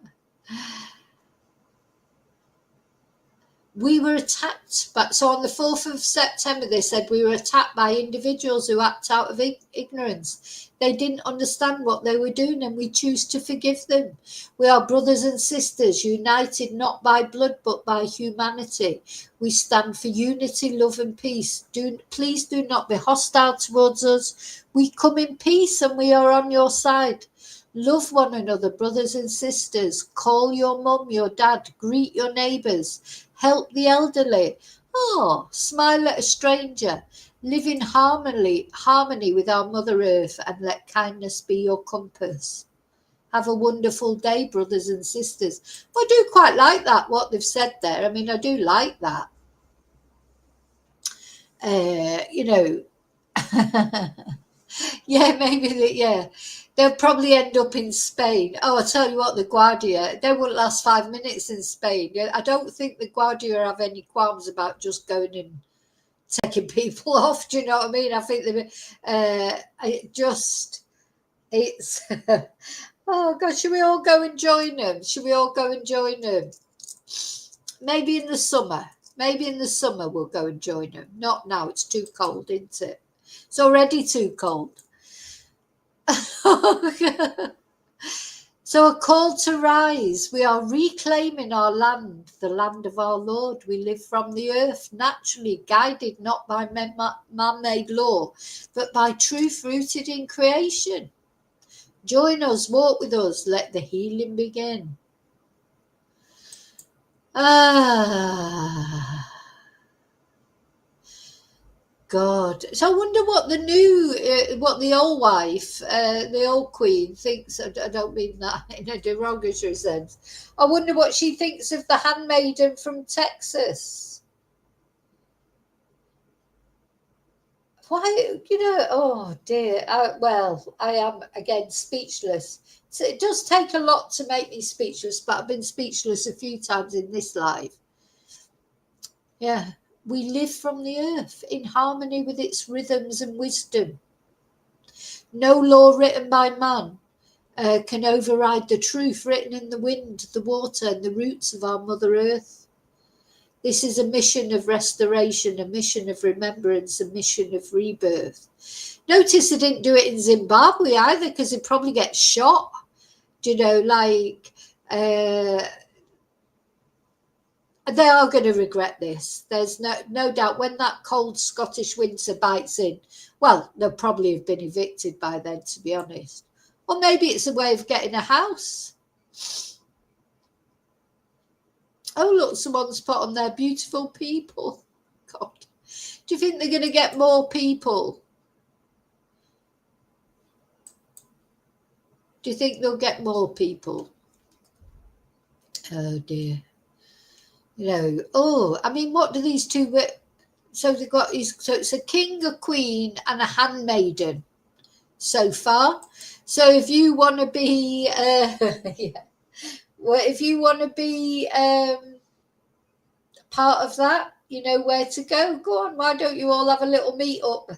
We were attacked, so on the 4th of September, they said we were attacked by individuals who act out of ignorance. They didn't understand what they were doing, and we choose to forgive them. We are brothers and sisters, united not by blood, but by humanity. We stand for unity, love, and peace. Please do not be hostile towards us. We come in peace, and we are on your side. Love one another, brothers and sisters. Call your mum, your dad. Greet your neighbours. Help the elderly. Oh, smile at a stranger. Live in harmony with our Mother Earth, and let kindness be your compass. Have a wonderful day, brothers and sisters. I do quite like that, what they've said there. I mean, I do like that. You know, yeah, maybe they'll probably end up in Spain. Oh, I tell you what, the Guardia, they won't last 5 minutes in Spain. I don't think the Guardia have any qualms about just going and taking people off. Do you know what I mean? I think it's oh God, should we all go and join them? Maybe in the summer. Maybe in the summer we'll go and join them. Not now, it's too cold, isn't it? It's already too cold. So a call to rise. We are reclaiming our land, the land of our Lord. We live from the earth, naturally guided not by man-made law, but by truth rooted in creation. Join us, walk with us, let the healing begin. God. So I wonder what what the old wife, the old queen thinks. I don't mean that in a derogatory sense. I wonder what she thinks of the handmaiden from Texas. Why, oh dear. I am again speechless. So it does take a lot to make me speechless, but I've been speechless a few times in this life. Yeah. We live from the earth in harmony with its rhythms and wisdom. No law written by man can override the truth written in the wind, the water, and the roots of our Mother Earth. This is a mission of restoration, a mission of remembrance, a mission of rebirth. Notice I didn't do it in Zimbabwe either, because they'd probably get shot. They are going to regret this. There's no doubt when that cold Scottish winter bites in. Well, they'll probably have been evicted by then, to be honest. Or maybe it's a way of getting a house. Oh, look, someone's put on there, beautiful people. God. Do you think they're going to get more people? Do you think they'll get more people? Oh, dear. I mean, what do these two... So they've got so it's a king, a queen, and a handmaiden so far. So if you want to be, if you want to be part of that, you know where to go. Go on, why don't you all have a little meet up?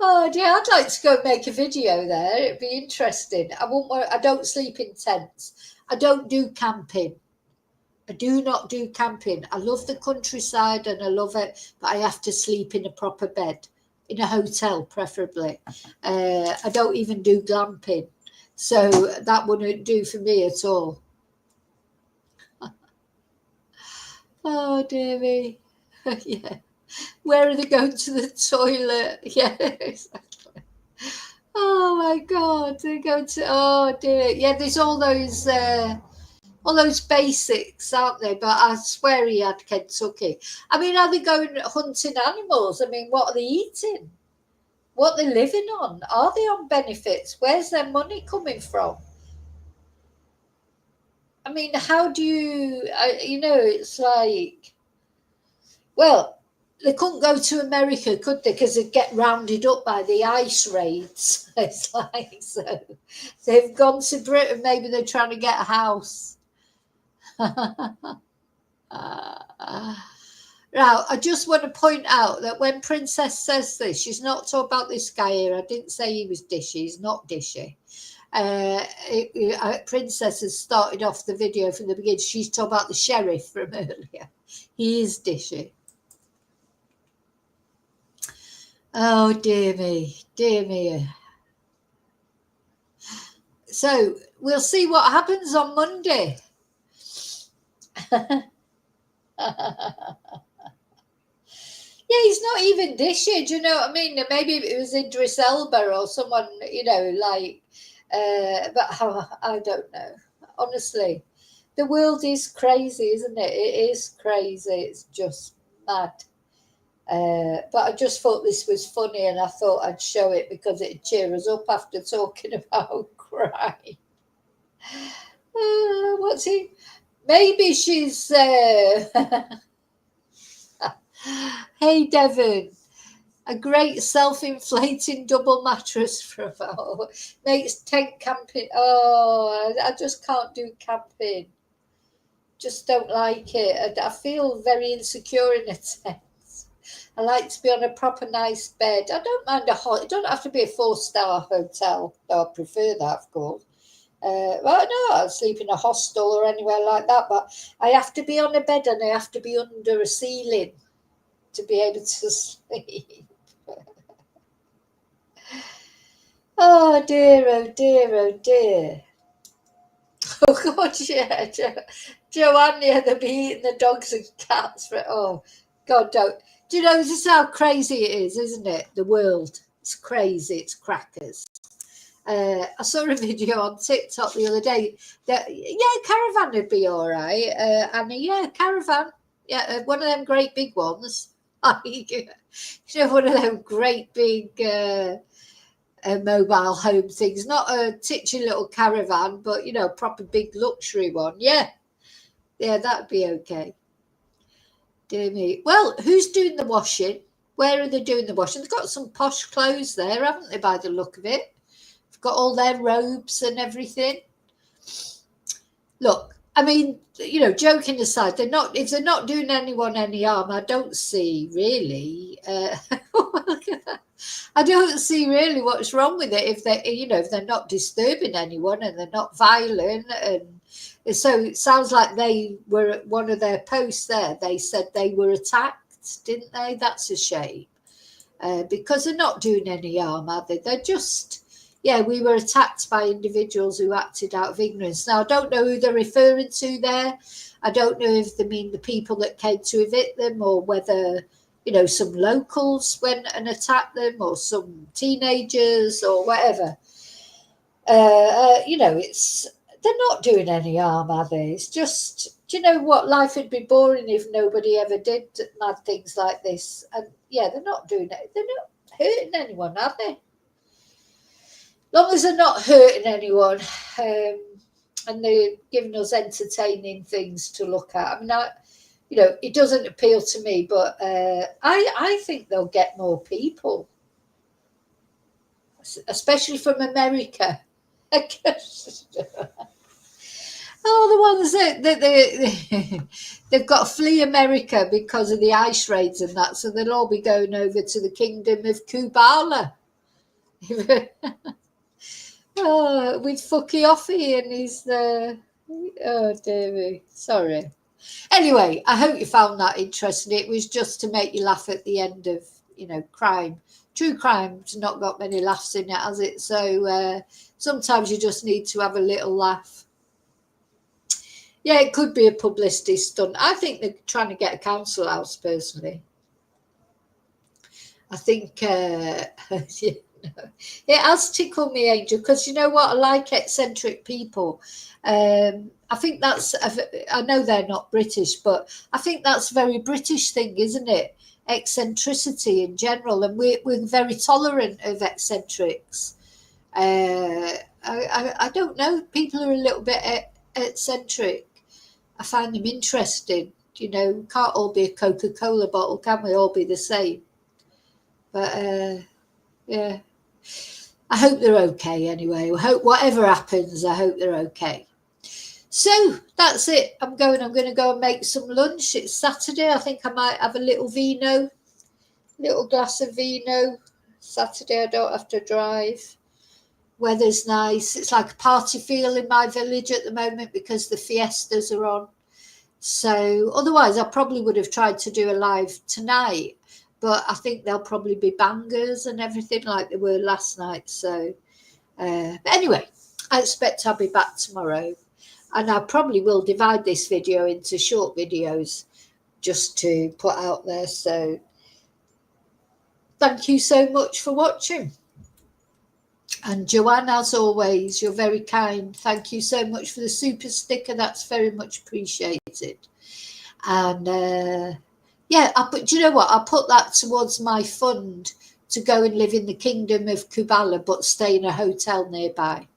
Oh dear, I'd like to go and make a video there. It'd be interesting. I don't sleep in tents. I don't do camping. I do not do camping. I love the countryside and I love it, but I have to sleep in a proper bed, in a hotel preferably. I don't even do glamping. So that wouldn't do for me at all. Oh, dear me. Yeah. Where are they going to the toilet? Yeah, exactly. Oh, my God. They're going to, oh, dear. Yeah, there's all those basics, aren't they? But I swear he had Kentucky. I mean, are they going hunting animals? I mean, what are they eating? What are they living on? Are they on benefits? Where's their money coming from? I mean, how do you, it's like, well, they couldn't go to America, could they? Because they'd get rounded up by the ICE raids. It's like, so they've gone to Britain. Maybe they're trying to get a house. Now, I just want to point out that when Princess says this, she's not talking about this guy here. I didn't say he was dishy. He's not dishy. Princess has started off the video from the beginning. She's talking about the sheriff from earlier. He is dishy. Oh, dear me. Dear me. So we'll see what happens on Monday. Yeah, he's not even dishy, do you know what I mean? Maybe it was Idris Elba or someone, but I don't know, honestly. The world is crazy, isn't it? It is crazy. It's just mad. But I just thought this was funny, and I thought I'd show it because it'd cheer us up after talking about crime. What's he? Maybe she's. Hey, Devon. A great self-inflating double mattress from makes tent camping. Oh, I just can't do camping. Just don't like it. I feel very insecure in a tent. I like to be on a proper nice bed. I don't mind it don't have to be a 4-star hotel. Though I prefer that, of course. Well, no, I'll sleep in a hostel or anywhere like that. But I have to be on a bed and I have to be under a ceiling to be able to sleep. Oh dear, oh dear, oh dear. Oh God, yeah, Joanne, yeah, they'll be eating the dogs and cats. Oh God, don't. Do you know, this is how crazy it is, isn't it? The world. It's crazy. It's crackers. I saw a video on TikTok the other day that, caravan would be all right. And caravan. Yeah, one of them great big ones. One of them great big mobile home things. Not a titchy little caravan, but, proper big luxury one. Yeah, that'd be okay. Dear me. Well, who's doing the washing? Where are they doing the washing? They've got some posh clothes there, haven't they, by the look of it? They've got all their robes and everything. Look, I mean, joking aside, if they're not doing anyone any harm, I don't see really. I don't see really what's wrong with it if they're not disturbing anyone and they're not violent. And so it sounds like they were at one of their posts there. They said they were attacked, didn't they? That's a shame because they're not doing any harm, are they? They're just, we were attacked by individuals who acted out of ignorance. Now, I don't know who they're referring to there. I don't know if they mean the people that came to evict them or whether, some locals went and attacked them or some teenagers or whatever. They're not doing any harm, are they? It's just, do you know what? Life would be boring if nobody ever did mad things like this. And they're not doing it. They're not hurting anyone, are they? Long as they're not hurting anyone, and they're giving us entertaining things to look at. I mean, it doesn't appeal to me, but I think they'll get more people, especially from America. The ones that they've got to flee America because of the ice raids and that, so they'll all be going over to the kingdom of Kubala. With Fucky Offie and his oh dear me, sorry. Anyway, I hope you found that interesting. It was just to make you laugh at the end of crime. True crime's not got many laughs in it, has it? So sometimes you just need to have a little laugh. Yeah, it could be a publicity stunt. I think they're trying to get a council house, personally. I think it has tickled me, Angel, because you know what? I like eccentric people. I think that's, I know they're not British, but I think that's a very British thing, isn't it? Eccentricity in general, and we're very tolerant of eccentrics. I don't know. People are a little bit eccentric. I find them interesting. Can't all be a Coca-Cola bottle, can we? All be the same. But yeah, I hope they're okay anyway. I hope whatever happens, I hope they're okay. So that's it. I'm going to go and make some lunch. It's Saturday. I think I might have a little glass of vino. Saturday, I don't have to drive. Weather's nice. It's like a party feel in my village at the moment because the fiestas are on. So otherwise, I probably would have tried to do a live tonight, but I think there'll probably be bangers and everything like they were last night. So but anyway, I expect I'll be back tomorrow. And I probably will divide this video into short videos just to put out there. So thank you so much for watching. And Joanne, as always, you're very kind. Thank you so much for the super sticker. That's very much appreciated. And yeah, do you know what? I'll put that towards my fund to go and live in the kingdom of Kubala, but stay in a hotel nearby.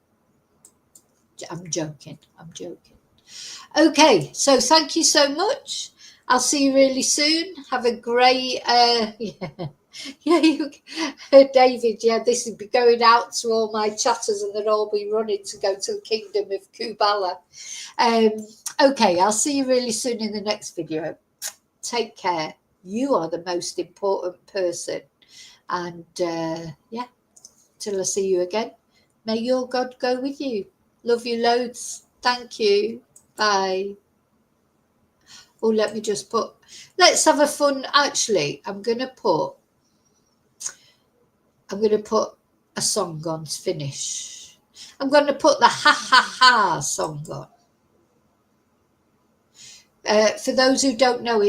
I'm joking. I'm joking. Okay, so thank you so much. I'll see you really soon. Have a great, David, this will be going out to all my chatters and they'll all be running to go to the kingdom of Kubala. Okay, I'll see you really soon in the next video. Take care. You are the most important person. And till I see you again, may your God go with you. Love you loads. Thank you. Bye. Oh, let me just put, let's have a fun, actually, I'm going to put a song on to finish. I'm going to put the ha ha ha song on. For those who don't know,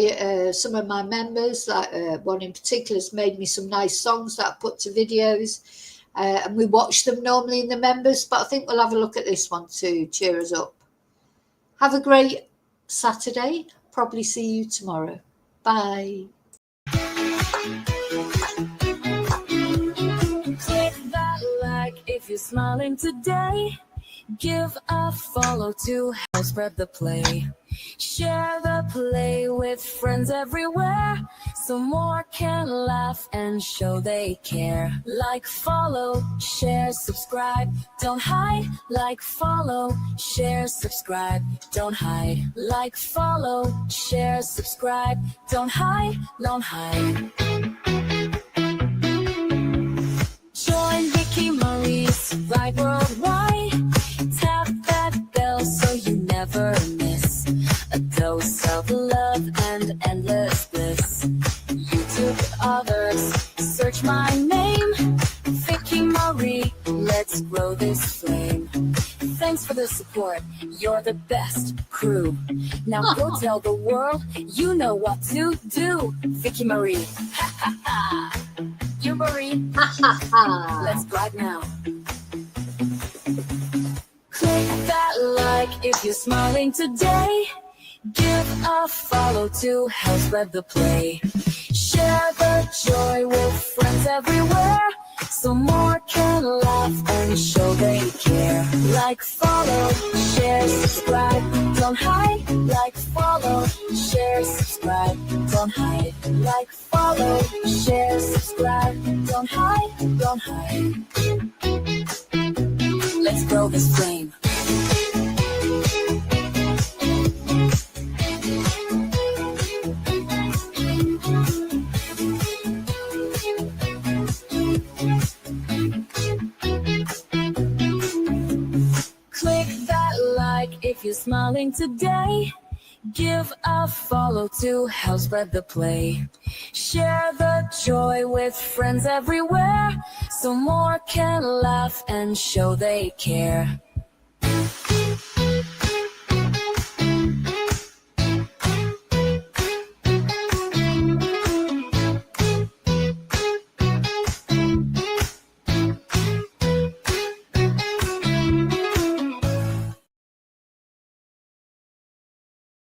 some of my members, like one in particular, has made me some nice songs that I put to videos. And we watch them normally in the members, but I think we'll have a look at this one to cheer us up. Have a great Saturday. Probably see you tomorrow. Bye. Click that like if you're smiling today. Give a follow to help spread the play. Share the play with friends everywhere, so more can laugh and show they care. Like, follow, share, subscribe, don't hide. Like, follow, share, subscribe, don't hide. Like, follow, share, subscribe, don't hide, don't hide. Join Vicky Marie's Ride Worldwide. Tap that bell so you never miss a dose of love and endless bliss. YouTube others, search my name, Vicky Marie. Let's grow this flame. Thanks for the support. You're the best crew. Now go tell the world you know what to do. Vicky Marie. Ha ha ha. You Marie. Ha ha ha. Let's brag now. Click that like if you're smiling today. Give a follow to help spread the play. Share the joy with friends everywhere, so more can laugh and show they care. Like, follow, share, subscribe, don't hide. Like, follow, share, subscribe, don't hide. Like, follow, share, subscribe, don't hide, don't hide. Let's grow this flame. Click that like if you're smiling today. Give a follow to help spread the play. Share the joy with friends everywhere, so more can laugh and show they care.